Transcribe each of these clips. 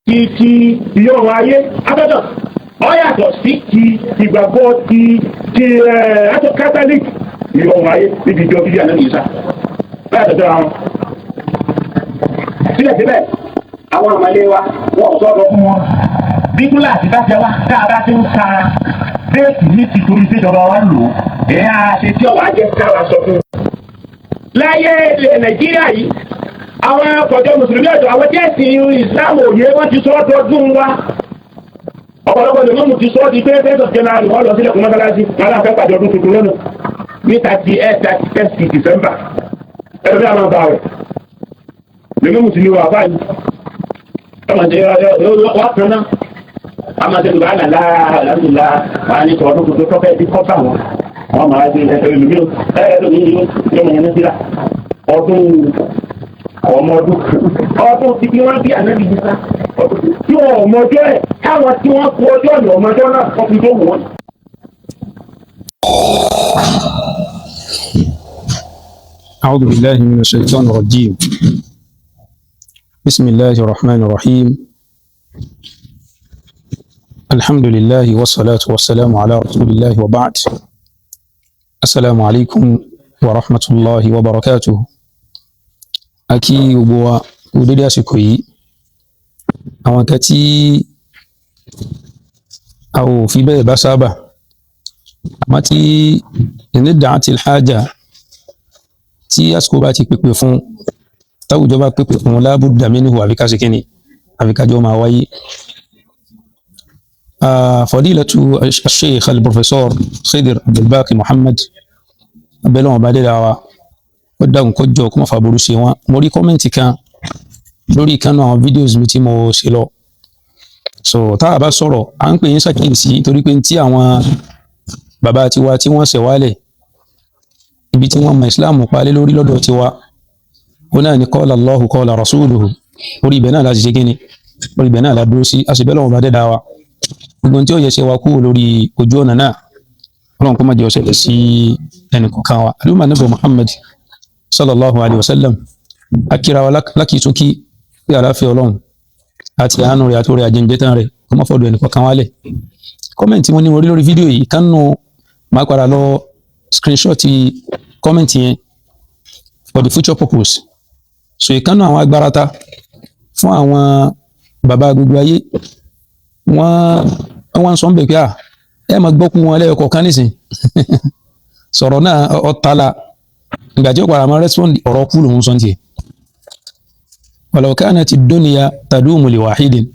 ti ìyọ̀rùn ayé abẹ́dọ̀ ó yàtọ̀ sí ti ìgbàgbọ́ ti àjọ catholic ìyọ̀rùn ayé níbi ìjọ bíbí àná nìyíṣà báyà tó àwọn síbẹ̀síbẹ̀ àwọn àmàlẹ́ wa wọ́n sọ̀rọ̀ fún wọn bí kíláàsì bá jẹ wá tá a bá ti ń ka déètì ní ti torí ìjọba wa lò ẹ̀ á ṣe tí ọ̀wá jẹ́ káwa sọ fún un. láyé ilẹ̀ nàìjíríà yìí àwọn ọkọ̀jọ́ mùsùlùmí ọ̀dọ́ àwọn tí ẹ̀sìn ìsìláàmù òye wọ́n ti sọ ọ́ dọ́dún wa ọ̀pọ̀lọpọ̀ lè mọ́mù ti sọ ọ́ di pé fẹ́ẹ́ sọ̀tẹ́ náà wọ́n lọ sílẹ̀ kún mọ́sálásí wọn láǹfẹ́ pàdé ọdún tuntun lónìí ní 31 December ẹ̀rọ bí a máa bá rẹ̀ lè mọ́mù ti ní wà báyìí ọmọdé wà tán náà amadu bá nàlá alhamdulilá wà ní ọdún tuntun tó fẹ́ẹ́ di kọ́fà wọn máa di ẹ̀ẹ́dẹ̀ẹ́dẹ̀ ọdún tí bí wọ́n bí ànábì nípa tí wọ́n ọmọdé ẹ̀ káwọn tí wọ́n kú ọjọ́ ọ̀nà ọmọdé náà kọ́ fi tó wọ́n. أعوذ بالله من الشيطان الرجيم بسم الله الرحمن الرحيم الحمد لله والصلاة والسلام على رسول الله وبعد السلام عليكم ورحمة الله وبركاته akí gbogbo wa kú dédé àsìkò yìí àwọn kan tí a ò fi bẹ́ẹ̀ bá sábà àmọ́ tí ìnídàátil hájà tí àsìkò bá ti pèpè fún táwùjọ bá pèpè fún lábúdà minhu àbíká sí kíni àbíkájọ máa wáyé. Fadilatu al-Sheikh al-Professor Khidir Abdulbaqi Muhammad abẹ́lẹ́ wọn bá dé dáwà ó dáhùn kọjọ kó má fa burú ṣe wọn. Mo rí kọ́mẹ́ǹtì kan lórí ìkànnì àwọn fídíòs mi tí mo ṣe lọ. So tá a bá sọ̀rọ̀ à ń pè yín ṣàkíyèsí torí pé tí àwọn bàbá tiwa tí wọ́n ṣẹ̀ wálẹ̀ ibi tí wọ́n mọ ìsìláàmù palẹ̀ lórí lọ́dọ̀ tiwa ó náà ní qala Allahu qala rasuluhu orí ibẹ̀ náà láti ṣe kíni orí ibẹ̀ náà la dúró sí àṣìbẹ́lẹ̀ wọn bá dẹ́dá wa gbogbo tí ó yẹ ṣe wa kúrò lórí ojú ọ̀nà náà ọlọ́run kó má jẹ́ ó ṣẹlẹ̀ sí ẹnì kọ̀ọ̀kan wa. Àlùmọ́ Ànábì Muhammad sallallahu alayhi wa sallam akira wa lákìtúnkì pé àláfíà ọlọ́run àti àánú rẹ̀ àti orí àjẹjẹtàn rẹ̀ kó má fọdọ̀ ẹnì kọ̀ọ̀kan wálẹ̀. Kọ́mẹ̀ntì mo ní mo rí lórí fídíò yìí kánú máa padà lọ screenshot kọ́mẹ̀ntì yẹn for the future purpose. So ìkánú àwọn agbárata fún àwọn bàbá gbogbo ayé wọ́n sọ ń bẹ̀ pé ẹ máa gbọ́kú wọn lẹ́yọkọ̀ọ̀kan nísìn sọ̀rọ̀ náà ọ̀tàlá ìgbà tí ó padà máa respond ọ̀rọ̀ kú lòun sọ tiẹ̀. walau kanati dunya tadumu li wahidin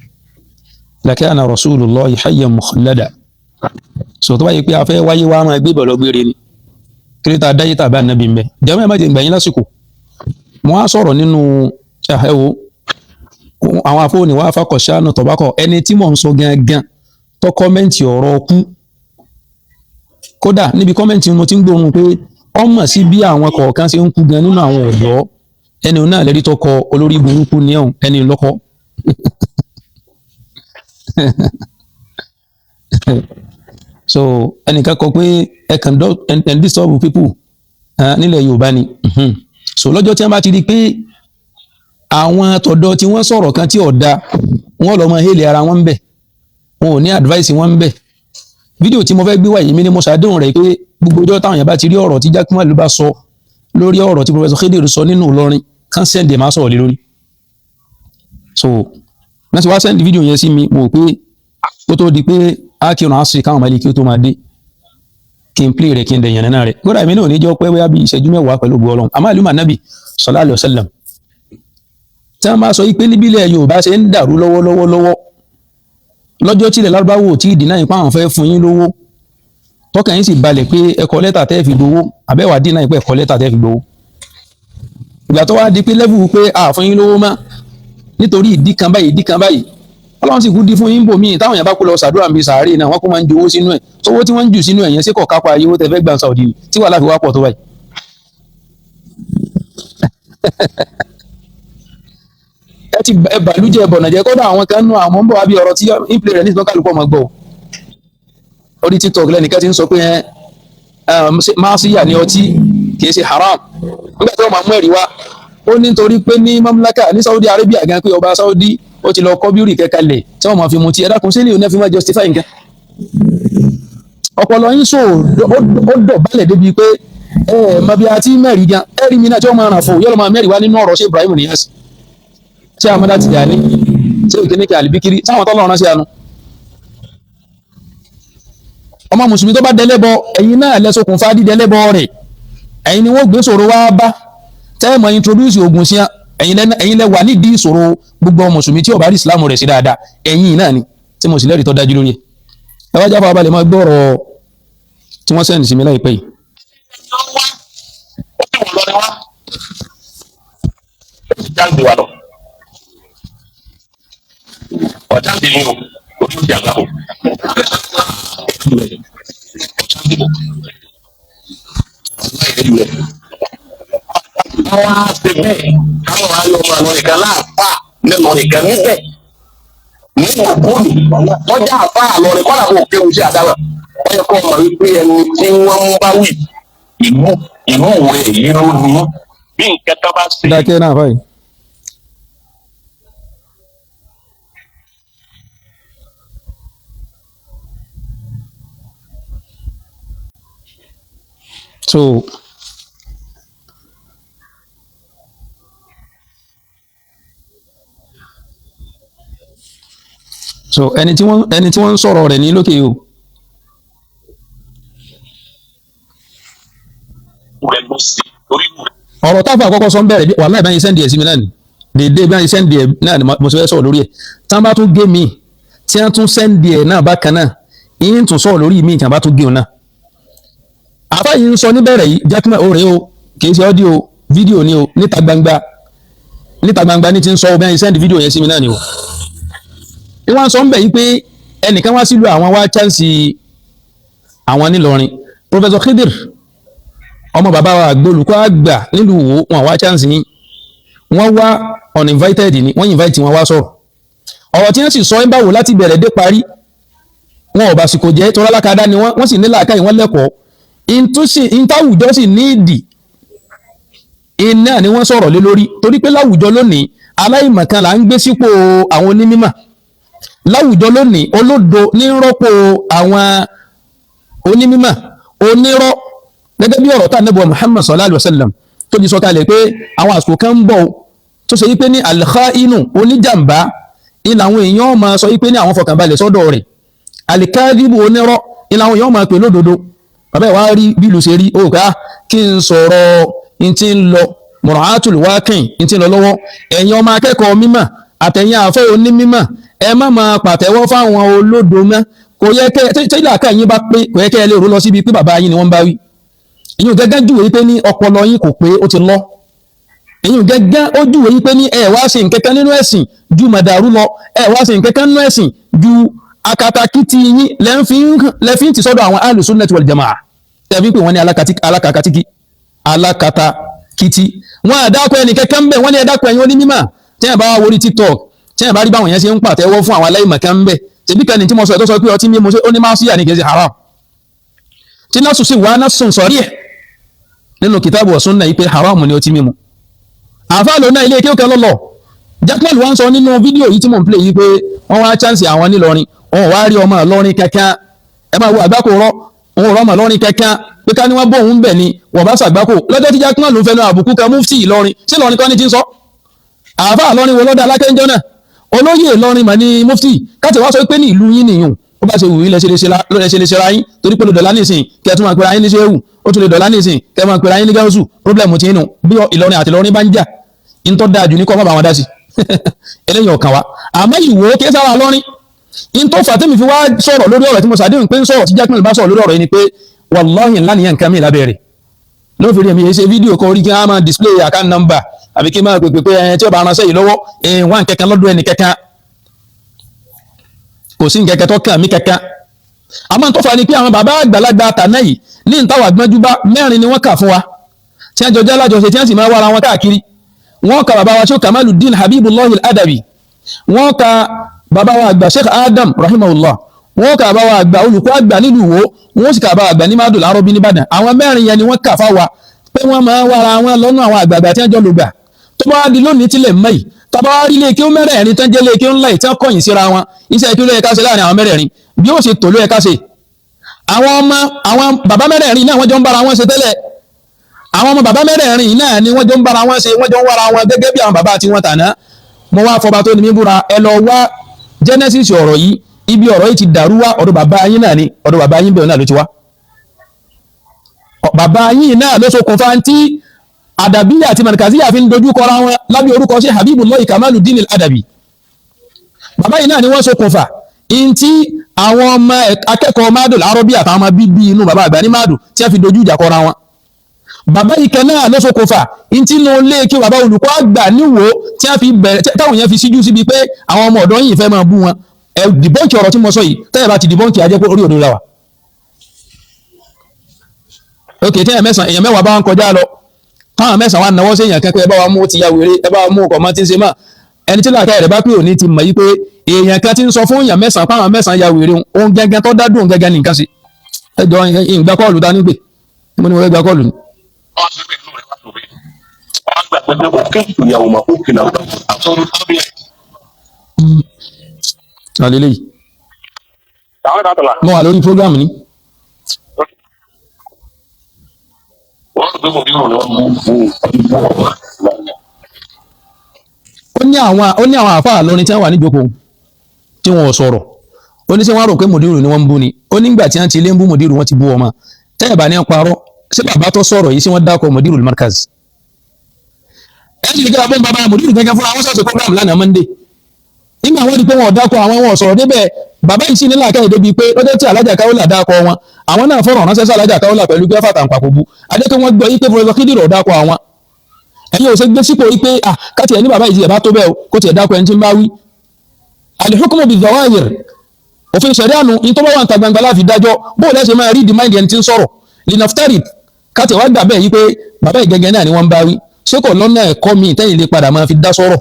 lakana rasulullahi hayyan mukhlada. So tó bá yẹ pé a fẹ́ wáyé wá máa gbé bọ̀lọ́ gbére ni kíríta dáyé tàbí ànábì mbẹ jẹ́mọ́ ẹ̀ má jẹ́ gbẹ̀yìn lásìkò. Mo á sọ̀rọ̀ nínú ẹ̀hẹ́wò àwọn afọ́ni wá fakọ̀ ṣáánù tọ̀bákọ̀ ẹni tí mò ń sọ gangan tó kọ́mẹ́ǹtì ọ̀rọ̀ kú kódà níbi kọ́mẹ́ǹtì mo ti ń gbóhùn pé ọmọ sí bí àwọn kọ̀ọ̀kan ṣe ń kú gan nínú àwọn ọ̀dọ́ ẹni náà lẹ́rí tó kọ olórí burúkú ní ọ̀hún ẹni lọ́kọ́. So ẹnìkan kọ pé ẹ kàn disturb people nílẹ̀ Yorùbá ni. So lọ́jọ́ tí wọ́n bá ti rí pé àwọn tọ̀dọ̀ tí wọ́n sọ̀rọ̀ kan tí ọ̀dà wọ́n lọ mọ hélè ara wọn ń bẹ̀ wọn ò ní advice wọn ń bẹ̀. Fídíò tí mo fẹ́ gbé wáyé mi ni mo ṣàdéhùn rẹ̀ pé gbogbo ọjọ́ táwọn èèyàn bá ti rí ọ̀rọ̀ tí Jaqmal bá sọ lórí ọ̀rọ̀ tí Professor Khidir sọ nínú Ìlọrin kan sẹ́ndì máa sọ̀rọ̀ lé lórí. So wọ́n ti wá sẹ́ndì fídíò yẹn sí mi mo rò pé ó tó di pé á kí ọ̀nà àṣírí káwọn máa kí ó tó máa dé kí n play rẹ̀ kí n dẹ̀yàn náà rẹ̀ kódà èmi náà ò ní jẹ́ pé bóyá bí ìṣẹ́jú mẹ́wàá pẹ̀lú ògbó Ọlọ́run àmọ́ àlùmọ́ Ànábì sallallahu alaihi wasallam tí wọ́n bá sọ pé níbi ilẹ̀ Yorùbá ṣe ń dàrú lọ́wọ́ lọ́jọ́ tí ilẹ̀ Lárúbáwò tí ìdínà yìí pa àwọn fẹ́ fún yín lówó tọ́kàn yín sì balẹ̀ pé ẹ̀kọ́ lẹ́tà tẹ́ fi gbowó àbẹ́wà dínà yìí pé ẹ̀kọ́ lẹ́tà tẹ́ fi gbowó. Ìgbà tó wá di pé lẹ́bù pé àfún yín lówó mọ́ nítorí ìdí kan báyìí Ọlọ́run sì kú di fún yín bò míì táwọn èèyàn bá kó lọ sàdúrà mi sàárè náà wọ́n kó máa ń ju owó sínú ẹ̀ sówó tí wọ́n ń jù sínú ẹ̀ yẹn sí kọ̀ kápá ayé owó tẹ́ fẹ́ gbà Saudi tí wàhálà fi wá pọ̀ tó báyìí. ẹ bàlújẹ́ bọ̀nàjẹ́ kódà àwọn kan nú àwọn ń bọ̀ wá bí ọ̀rọ̀ tí ń play rẹ̀ ní ìsìnkú kálukú ọmọ gbọ́ orí TikTok lẹ́nìkan ti ń sọ pé máa sí yà ní ọtí kìí ṣe haram nígbà tí wọ́n máa mú ẹ̀rí wá ó ní nítorí pé ní mamlaka ní Saudi Arabia gan pé ọba Saudi ó ti lọ kọ́ bíórì kẹ́kalẹ̀ tí wọ́n máa fi mutí ẹ̀dá kan sílẹ̀ ò ní fi máa justify nǹkan ọpọlọ yín so ó dọ̀bálẹ̀ débi pé mọ̀bí àti mẹ́rin gan ẹ̀rí mi náà tí wọ́n máa ràn fún yọ́lọ́ máa mẹ́rin wá nínú ọ̀rọ̀ ṣé Ibrahim Niyas ṣé Amada Tijani ṣé ìkíníkà Alibikiri sáwọn tọ́lọ́ rán sí àánú ọmọ mùsùlùmí tó bá dẹlẹ́bọ ẹ̀yin náà lẹ́sọkùnfà dídẹlẹ́bọ rẹ̀ ẹ̀yin ni wọ́n gbé sọ̀rọ̀ wá bá tẹ́ẹ̀mọ̀ introduce ogun sí ẹ̀yin lẹ wà nídìí ìṣòro gbogbo mùsùlùmí tí ó bá rí ìsìlámù rẹ̀ sí dáadáa ẹ̀yin náà ni tí mo sì lẹ́rìí tó dájú lórí ẹ̀ ẹ wá jáfa balẹ̀ máa gbọ́rọ̀ tí wọ́n sẹ́ndì sí mi láìpẹ́ yìí. Àwọn àṣẹbẹ̀ káwọn ayọ̀ ọmọ àwọn ìkan láàfà nínú ìkan níbẹ̀ nínú òkúni wọ́n já àfà àlọ́rin kọ́lá kò kéwu sí àdáwà wọ́n yẹ kó mọ̀ wípé ẹni tí wọ́n ń bá wì ìlú òwe èyí ló ní bí nǹkan kan bá ṣe. dákẹ́ náà báyìí. so ẹni tí wọ́n ń sọ̀rọ̀ rẹ̀ ní lókè o. ọ̀rọ̀ táfà àkọ́kọ́ sọ ń bẹ̀rẹ̀ wàláhì báyìí sẹ́ndì ẹ̀ sí mi náà ni dédé báyìí sẹ́ndì ẹ̀ náà ni mo ti fẹ́ sọ̀rọ̀ lórí ẹ̀ tí wọ́n bá tún gé mi tí wọ́n tún sẹ́ndì ẹ̀ náà bákan náà yín tún sọ̀rọ̀ lórí mi tí wọ́n bá tún gé òun náà. àfá yìí ń sọ níbẹ̀rẹ̀ yìí jákèmẹ́ òrè o kì í ṣe ọ́díò fídíò ni o níta gbangba ní ti ń sọ ọ bẹ́ẹ̀ sẹ́ndì fídíò yẹn sí mi náà ni o. ìwọ́n sọ ń bẹ̀ yìí pé ẹnìkan wá sílùú àwọn wá chánsì àwọn nílọrin Professor Khidir ọmọ bàbá wa gbólùkọ́ àgbà nílùú wo wọn wá chance yín wọ́n wá uninvited ni wọ́n invite wọn wá sọ̀rọ̀ ọ̀rọ̀ tí wọ́n sì sọ ń báwo láti bẹ̀rẹ̀ dé parí wọn ò bá sì kò jẹ́ tọ́lá lákàdá ni wọ́n sì ní làákàyè wọ́n lẹ́kọ̀ọ́ ìtàwùjọ sì ní ìdì iná ni wọ́n sọ̀rọ̀ lé lórí torí pé láwùjọ lónìí aláìmọ̀kan là ń gbé sípò àwọn onímímọ̀ láwùjọ lónìí olódo ní rọ́pò àwọn onímímọ̀ onírọ́ gẹ́gẹ́ bí ọ̀rọ̀ tá Ànábì Muhammad sallallahu alaihi wasallam tó di sọ̀kalẹ̀ pé àwọn àsìkò kan ń bọ̀ tó ṣe wípé ní al-kha'inu oníjàmbá ilà àwọn èèyàn máa sọ wípé ní àwọn fọkànbalẹ̀ sọ́dọ̀ rẹ̀ al-kadhibu onírọ́ ilà àwọn èèyàn máa pè lódodo bàbá ìwà rí bí ìlú ṣe rí ó ká kí n sọ̀rọ̀ in ti ń lọ mura'atul waqi' in ti ń lọ lọ́wọ́ ẹ̀yin ọmọ akẹ́kọ̀ọ́ mímọ̀ àtẹ̀yìn àfẹ́ onímímọ̀ ẹ má máa pàtẹ́wọ́ fáwọn olódo mọ́ kò yẹ kẹ́ tí ìlàkà yín bá pé kò yẹ kẹ́ ẹ lè rò lọ síbi pé bàbá yín ni wọ́n bá wí ìyún gẹ́gẹ́ júwe wípé ní ọpọlọ yín kò pé ó ti lọ ìyún gẹ́gẹ́ ó júwe wípé ní ẹ wá ṣe nǹkankan nínú ẹ̀sìn ju màdàrú lọ ẹ wá ṣe nǹkankan nínú ẹ̀sìn ju akatakiti yín lẹ́fín ti sọ́dọ̀ àwọn ahlu sunnah wal jamaa tẹ̀bí pé wọ́n ní alákatakiti wọ́n àdákọ̀ ẹni kẹ́kẹ́ ń bẹ̀ wọ́n ní ẹ̀dákọ̀ ẹ̀yìn onímímà tí ẹ̀ bá wá wọrí TikTok tí ẹ̀ bá rí báwọn yẹn ṣe ń pàtẹ́wọ́ fún àwọn aláìmọ̀kan ń bẹ̀ tẹ̀bí kan ní tí mo sọ ẹ̀ tó sọ pé ọtí mímu ó ní máa sí àníkèsí haram tí náà sùn sí wàá náà sùn sọ̀rí ẹ̀ nínú kìtàbù wa sunnah yìí pé haram ni ọtí mímu àfáà lónà ilé kí ó kẹ́ lọ́lọ́ Jaqmal wọ́n sọ nínú fídíò yìí tí mò ń play yìí pé wọ́n wá chance àwọn nílọrin wọ́n wá rí ọmọ lọ́rin kankan ẹ máa wo àgbákò rọ òun rọ ọmọ lọ́rin kankan pé ká ní wọ́n bọ̀ òun bẹ̀ ni wọ́n bá ṣàgbákò lọ́jọ́ tí Jaqmal ló fẹ́ lọ àbùkù kan mufti Ìlọrin sí Ìlọrin kan ní ti ń sọ àfáà lọ́rin wo lọ́dọ̀ alákẹ́ńjọ́ náà olóyè Ìlọrin mà ní mufti káàtì wá sọ pé ní ìlú yín nìyún ó bá ṣe wù yín lẹ́ṣẹ̀ lè ṣe ra yín torí pé lè dọ̀lá nísìn kí ẹ tún máa pera yín ní ṣéwù ó tún lè dọ̀lá nísìn kí ẹ máa pera yín ní gáúsù pírọ́blẹ̀mù tí inú bí Ìlọrin àti Ìlọrin bá ń jà ń tọ́ dáa jù ní kọ́ bá wọn dá sí eléyìí ọ̀kan wa àmọ́ ìwò kí sára lọ́rin ń tó fà tẹ́mi fi wá sọ̀rọ̀ lórí ọ̀rọ̀ tí mo ṣàdéhùn pé ń sọ̀rọ̀ tí Jaqmal bá sọ̀rọ̀ lórí ọ̀rọ̀ yìí ni pé wallahi ńlá nìyẹn nǹkan mi lábẹ́rẹ̀ ló fi rí èmi ṣe fídíò kan orí kí wọ́n máa display account number àbí kí n máa pèpè pé ẹni tí ó bá ránṣẹ́ yìí lọ́wọ́ wà ń kẹ́kẹ́ lọ́dún ẹni kẹ́kẹ́ kò sí nkẹ́kẹ́ tó kàn mí kẹ́kẹ́ àmọ́ tó fà ní pé àwọn bàbá àgbàlagbà tàná yìí ní ìtawà gbẹ́júbá mẹ́rin ni wọ́n kà fún wa tí wọ́n jọjọ́ alájọṣe tí wọ́n sì máa wára wọn káàkiri wọ́n ka bàbá wa Sheikh Kamaluddin Habibullahi al-Adabi wọ́n ka bàbá wa àgbà Sheikh Adam rahimahullah wọ́n ka bàbá wa àgbà olùkọ́ àgbà nílùú Ìwó wọ́n sì ka bàbá àgbà ní Madul Arabi nìbàdàn àwọn mẹ́rin yẹn ni wọ́n kà fáwa pé wọ́n máa wára wọn lọ́nà àwọn àgbààgbà tí wọ́n jọ lògbà tó bá di lónìí tílẹ̀ mẹ́yì tàbá wá rí ilé kí ó mẹ́rẹ̀ẹ̀rin tán jẹ́ ilé kí ó ńlá ìtàn kọ̀yìn síra wọn iṣẹ́ kí ló yẹ ká ṣe láàrin àwọn mẹ́rẹ̀ẹ̀rin bí ó ṣe tò ló yẹ ká ṣe àwọn bàbá mẹ́rẹ̀ẹ̀rin náà wọ́n jọ ń bára wọn ṣe tẹ́lẹ̀ àwọn ọmọ bàbá mẹ́rẹ̀ẹ̀rin náà ni wọ́n jọ ń bára wọn ṣe wọ́n jọ ń wára wọn gẹ́gẹ́ bí àwọn bàbá tí wọ́n tàná mo wá fọba tó ní mí búra ẹ lọ wá Genesis ọ̀rọ̀ yìí ibi ọ̀rọ̀ yìí ti dàrú wá ọ̀dọ̀ bàbá yín náà ni ọ̀dọ̀ bàbá yín bẹ̀rẹ̀ náà ló ti wá bàbá yín náà ló ṣokùnfà tí Adabiya àti Markaziya fi ń dojú kọra wọn lábẹ́ orúkọ sí Habibullahi Kamaluddin al-Adabi bàbá yìí náà ni wọ́n ṣokùnfà in tí àwọn ọmọ akẹ́kọ̀ọ́ Madul Arabiya àtàwọn ọmọ bíbí inú bàbá àgbà ní Madu tí wọ́n fi dojú ìjà kọra wọn bàbá yìí kan náà ló ṣokùnfà in tí inú ilé kí bàbá olùkọ́ àgbà níwò tí wọ́n fi bẹ̀rẹ̀ táwọn yẹn fi síjú síbi pé àwọn ọmọ ọ̀dọ́ yìí fẹ́ máa bú wọn dìbọ́ǹkì ọ̀rọ̀ tí mo sọ yìí tẹ́yẹ̀ bá ti dìbọ́ǹkì ajẹ́ pé orí òdo la wà. ok tẹ́yẹ̀ mẹ́sàn-án èèyàn mẹ́wàá bá wọn kọjá lọ káwọn mẹ́sàn-án wà náwó sí èèyàn kẹ́kẹ́ ẹ bá wa mú ti ya wèrè ẹ bá wa mú ọkọ̀ mọ́ tí ń ṣe mọ́ ẹni tí làákàyè rẹ̀ bá pé òní ti mọ̀ yí pé èèyàn kan ti ń sọ fún èèyàn mẹ́sàn-án káwọn mẹ́sàn-án ya wèrè ohun gẹ́gẹ́ tó dá dùn gẹ́gẹ́ ní nǹkan sí ẹ jọ ìgbà kọ́ọ̀lù dání pé mo ní wọ́n gba kọ́ọ̀lù ni. àlélẹ́ yìí mo wà lórí prógrámù ni. ó ní àwọn àfáà lọrin tí wọ́n wà níjókòó tí wọ́n sọ̀rọ̀ ó ní ṣé wọ́n rò pé mùdírù ni wọ́n ń bú ni ó nígbà tí wọ́n ti lé ń bú mùdírù wọ́n ti bú ọmọ tẹ́yẹ̀ bá ní parọ́ ṣé bàbá tó sọ̀rọ̀ yìí sí wọ́n dákọ̀ mùdírù markaz ẹ̀ sì ní kí wọ́n bá mùdírù gẹ́gẹ́ fún àwọn sọ̀tọ̀ program lánàá Monday nígbà wọ́n di pé wọ́n dákọ̀ àwọn wọn sọ̀rọ̀ débẹ̀ bàbá yìí sí nílà kẹ́yìn débi pé lọ́jọ́ tí alájà káwọ́là dákọ̀ wọn àwọn náà fọ̀rọ̀ ránṣẹ́ sí alájà káwọ́là pẹ̀lú pé fàtà nǹkan kò bu adékè wọ́n gbọ́ yí pé Professor Khidir dákọ̀ àwọn ẹ̀yin ò ṣe gbé sípò yí pé káti ẹ̀ ní bàbá yìí bá tó bẹ́ẹ̀ kó tiẹ̀ dákọ̀ ẹni tí ń bá wí. al-hukmu bi-dhawahir òfin ṣẹ̀ríà nù ní tó bá wà ń ta gbangba láfi dájọ́ bó lẹ́sẹ̀ máa rí di mind ẹni tí ń sọ̀rọ̀ linaftarid káti wá gbà bẹ́ẹ̀ yí pé bàbá yìí gẹ́gẹ́ náà ni wọ́n bá wí ṣé kò lọ́nà ẹ̀kọ́ mi tẹ́yìn lè padà máa fi dá sọ̀rọ̀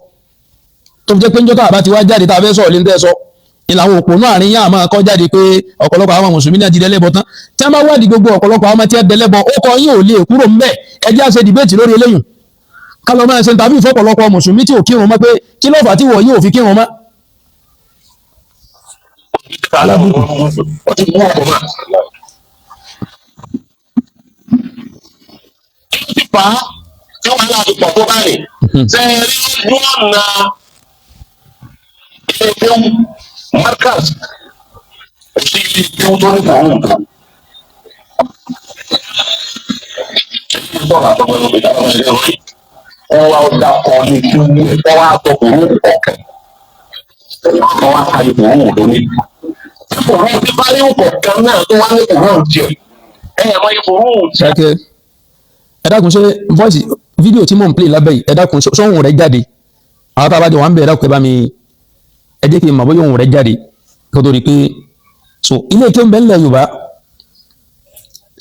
tó fi jẹ́ pé ń jọ́ káàbá ti wá jáde tá a fẹ́ sọ̀rọ̀ lé ń tẹ́ sọ ìlànà òpónú àárín yá máa kọ́ jáde pé ọ̀pọ̀lọpọ̀ àwọn mùsùlùmí náà ti dẹ́lẹ́bọ tán tí wọ́n bá wádìí gbogbo ọ̀pọ̀lọpọ̀ àwọn tí wọ́n dẹ́lẹ́bọ ó kọ yín ò lè kúrò ńbẹ̀ ẹ jẹ́ á ṣe dìbẹ́ẹ̀tì lórí eléyìí ká lọ máa ṣe tàbí ìfọ́pọ̀lọpọ̀ mùsùlùmí tí ò kírun mọ́ pé kí ló fà tí wọ̀ yín ò fi kírun mọ́. Markaz sí ìlú tó ní àwọn nǹkan. Wọ́n wá ọjà kan ní kí wọ́n wá tọkùnrin ọ̀kẹ́. Wọ́n wá kájú kùnrin lórí. Kùnrin tí bá yóò kọ̀ọ̀kan náà tó wá ní kùnrin jẹ. Ẹ̀yà máa yẹ kùnrin jẹ. Ẹ dákun ṣe voice fídíò tí mò ń play lábẹ́ yìí ẹ dákun sọ́hùn rẹ̀ jáde àwọn tá a bá jọ wà ń bẹ̀ ẹ dákun ẹ bá mi ẹ jẹ́ kí n mọ̀ bóyá òun rẹ̀ jáde kó tó rí pé so ilé kí ó ń bẹ́ ńlẹ̀ Yorùbá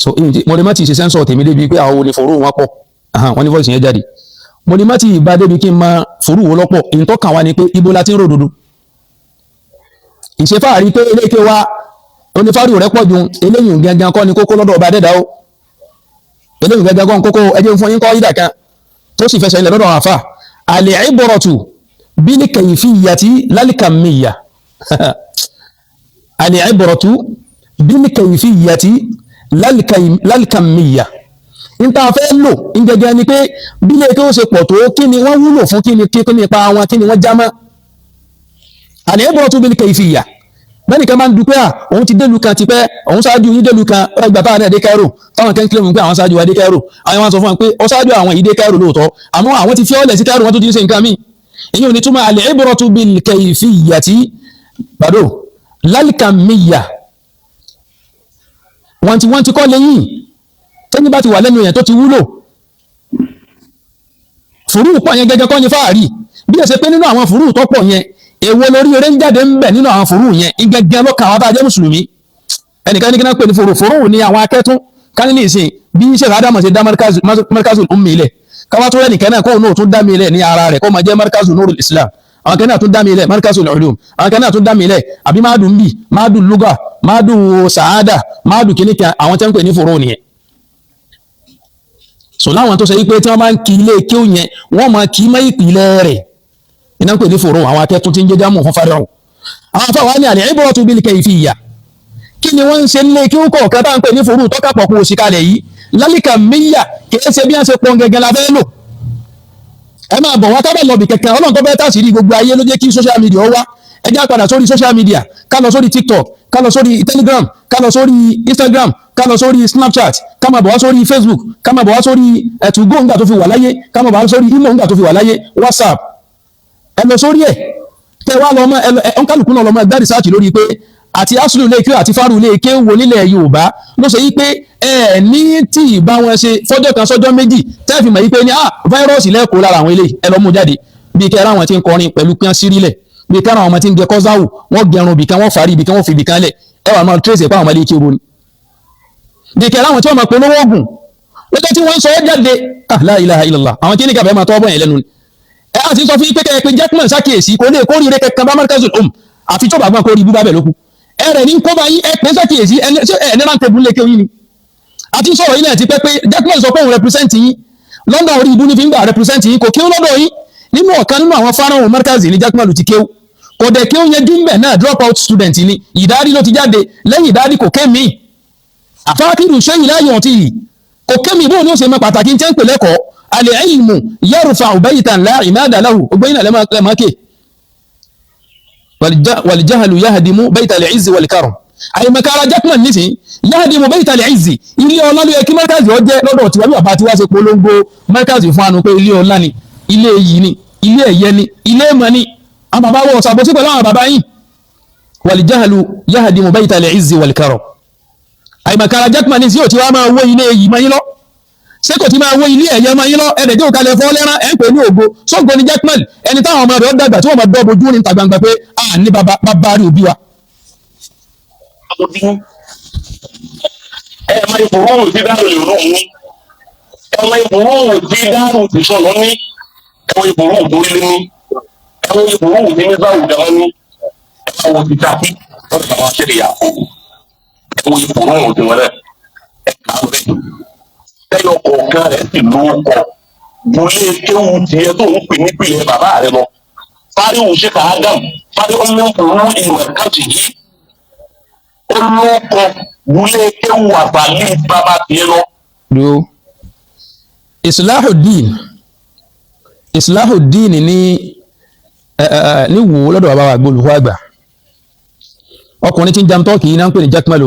so mo lè má ti ṣe sẹ́ńsọ̀ tèmi débi pé àwọn olè fòrò wọn pọ̀ wọ́n ní voice yẹn jáde mo lè má ti bá débi kí n máa fòrò wọn lọ́pọ̀ èyí tó kàn wá ni pé ibo la ti ń ròdòdó ìṣe fáàrí pé ilé ike wa onífàrí rẹ̀ pọ̀ ju eléyìí gangan kọ́ ni kókó lọ́dọ̀ ọba dẹ́dá o eléyìí gangan kọ́ ni kókó ẹjẹ́ fún yín kọ́ ìdà kan tó sì fẹsẹ̀ ilẹ̀ lọ́dọ̀ àwọn àfà al-ibratu bil-kayfiyyati lal-kamiyya al-ibratu bil-kayfiyyati lal-kamiyya níta fẹ́ lò ń gẹ́gẹ́ ni pé bí ilé ike ó ṣe pọ̀ tó kí ni wọ́n wúlò fún kí ni ipa wọn kí ni wọ́n já mọ́ al-ibratu bil-kayfiyya bẹ́ẹ̀ni kan máa ń dúpẹ́ òun ti délu kan ti pẹ́ òun ṣáájú yín délu kan ọgbà táwọn náà dé Cairo táwọn kan kílẹ̀ mú pé àwọn ṣáájú wa dé Cairo àwọn wọn sọ fún wọn pé ó ṣáájú àwọn yìí dé Cairo lóòótọ́ àmọ́ àwọn ti fi ọ́lẹ̀ sí Cairo wọn tó ti ń ṣe nǹkan míì èyí ò ní túmọ̀ al-ibratu bil-kayfiyyati bàdó lal-kamiyya wọ́n ti kọ́ lẹ́yìn tẹ́ni bá ti wà lẹ́nu yẹn tó ti wúlò fùrú pọ̀ yẹn gẹ́gẹ́ kọ́ ni fáàrí bí ẹ ṣe pé nínú àwọn fùrú tó pọ̀ yẹn èwo lórí eré ń jáde ń bẹ̀ nínú àwọn fòrú yẹn igẹ́gẹ́ lọ́kàn àwọn abájẹ́ mùsùlùmí ẹnìkan ní kí náà pè ní fòrú ní àwọn akẹ́tún kání ní ìsìn bí iṣẹ́ àdámọ̀ ṣe dá markazul ummi ilẹ̀ káwá tó rẹ́nìkan náà kóhùn náà tún dá mi ilẹ̀ ní ara rẹ̀ kó máa jẹ́ markazul nurul islam àwọn kan náà tún dá mi ilẹ̀ markazul ulum àwọn kan náà tún dá mi ilẹ̀ àbí máàdù ń bì máàdù lugha máàdù sàádà máàdù kìnnìkan àwọn tẹ́ ń pè ní fòrú nìyẹn so láwọn tó ṣe wípé tí wọ́n máa ń kí ilé kéwù yẹn wọ́n máa kí mọ́ ìpìlẹ̀ rẹ̀ iná ń pè ní fòrò àwọn akẹ́tún tí ń jẹ́ jámù fún fáríọ̀ àwọn afáwa ní al-ibratu bil kayfiyya kí ni wọ́n ń ṣe nílé kí ó kọ̀ ọ̀kan tá à ń pè ní fòrò tọ́ka pọ̀ kó o sì kalẹ̀ yìí lálìkà míyà kì í ṣe bí wọ́n ṣe pọ̀ gẹ́gẹ́ la fẹ́ lò ẹ máa bọ̀ wọ́n tábà lọ́bì kẹ̀kẹ́ ọlọ́run tó fẹ́ tàṣírí gbogbo ayé ló jẹ́ kí social media ó wá ẹ já padà sórí social media ká lọ sórí TikTok ká lọ sórí Telegram ká lọ sórí Instagram ká lọ sórí Snapchat ká máa bọ̀ wá sórí Facebook ká máa bọ̀ wá sórí ẹ̀tùgó ńgbà tó fi wà láyé ká máa bọ̀ wá sórí imo ńgbà tó fi wà láyé WhatsApp ẹ lọ sórí ẹ̀ tẹ wá lọ́mọ ọ̀nkálùkù náà lọ́mọ ẹgbẹ́ research lórí pé àti asulu ilé ike àti faru ilé ike wo nílẹ̀ Yorùbá ló ṣe yí pé ẹ ní tí ìbá wọn ṣe fọ́jọ́ kan sọ́jọ́ méjì tẹ́ fi mọ̀ yí pé ní fáírọ́ọ̀sì lẹ́kọ̀ọ́ lára àwọn eléyìí ẹ lọ mú jáde bí kẹ́ ráwọn tí ń kọrin pẹ̀lú pín sírílẹ̀ bí kẹ́ ráwọn ọmọ tí ń gẹ kọ́sáwù wọ́n gẹrun bìkan wọ́n fàárí bìkan wọ́n fi bìkan lẹ̀ ẹ wà máa tírèsì pa àwọn ọmọdé ike ronú bí kẹ́ ráwọn tí wọ́n máa pe olówó oògùn lọ́jọ́ tí wọ́n ń sọ ọ́ jáde la ilaha illallah àwọn tí ní kàbẹ́ máa tọ́ bọ̀ yẹn lẹ́nu ni ẹ á ti sọ fún yín pé kẹ́ ẹ pé Jackman ṣàkíyèsí kò lè kórìíre kankan bá Markazul àfi tó bá gbọ́n kórìí bú bábẹ̀ lóku ẹrẹ ní kó bá yín ẹ pé ṣàkíyèsí ẹni rántẹ bú lékè yín ni àti sọ̀rọ̀ yín náà ti pẹ́ pé Jackman sọ pé òun represent yín London orí ibú ní fi ń gbà represent yín kò kí ó lọ́dọ̀ yín nínú ọ̀kan nínú àwọn fáránwò Markaz ní Jackman ti kéwú kò dẹ̀ kí ó yẹn dúnbẹ̀ náà drop out student ni ìdárí ló ti jáde lẹ́yìn ìdárí kò kémi àfáàkìrù sẹ́yìn láyọ̀ tí kò kémi bóun ní ó ṣe mọ pàtàkì tí ń pè lẹ́kọ̀ọ́ al-ilmu yarfa'u baytan la imada lahu ògbẹ́yìn náà lẹ́mọ́kè wàlìjáhàlù yáhàdìmú bayta al-izzi wal-karam àyèmọ̀kára Jackman nísìn yáhàdìmú bayta al-izzi ilé ọlá ló yẹ kí Markaz ó jẹ́ lọ́dọ̀ tí wọ́n bí bàbá tí wá ṣe polongo Markaz fún àánú pé ilé ọlá ni ilé iyì ni ilé ẹ̀yẹ ni ilé ìmọ̀ ni àwọn bàbá wọ̀ ṣàbọ̀sí pẹ̀lú àwọn bàbá yìí wàlìjáhàlù yáhàdìmú bayta al-izzi wal-karam àyèmọ̀kára Jackman nísìn yóò ti wá máa wó ilé iyì mọ́ yín lọ ṣé kò ti máa wó ilé ẹ̀yẹ mọ́ yín lọ ẹ̀dẹ̀ tí ò kalẹ̀ fọ́ lẹ́rán ẹ̀ ń pè ní ògo sógo ni Jackman ẹni táwọn ọmọ rẹ̀ ó dàgbà tí wọ́n máa dọ́ bojú ní ìta gbangba pé a ní bàbá rí òbí wa. ẹ máa ipò rọrùn tí dáhùn ìrọ̀rùn ní ẹ máa ipò rọrùn tí dáhùn tí sọ̀nà ní ẹ máa ipò rọrùn tó rí ní ẹ máa ipò rọrùn tí nígbà òdà wọn ní ẹ máa wọ ti tàbí lọ́dọ̀ àwọn aṣẹ́lẹ̀ yà kó ẹ máa ipò rọrùn tí wọn náà ẹ kà á bẹ́ẹ̀ lẹ́yìn ọkọ̀ọ̀kan rẹ̀ sì lórúkọ gbolé kéwù tiẹ̀ tó ń pè nípìnlẹ̀ bàbá rẹ̀ lọ fáríwù ṣe kà á dàm fáríwù ní òun ìwẹ̀ káàtì yìí ó lórúkọ gbolé kéwù àgbàlẹ̀ bàbá tiẹ̀ lọ. Islahuddin ní wò lọ́dọ̀ bàbá wa gbólùkọ́ àgbà ọkùnrin tí ń jam tọ́kì yìí náà ń pè ní Jackman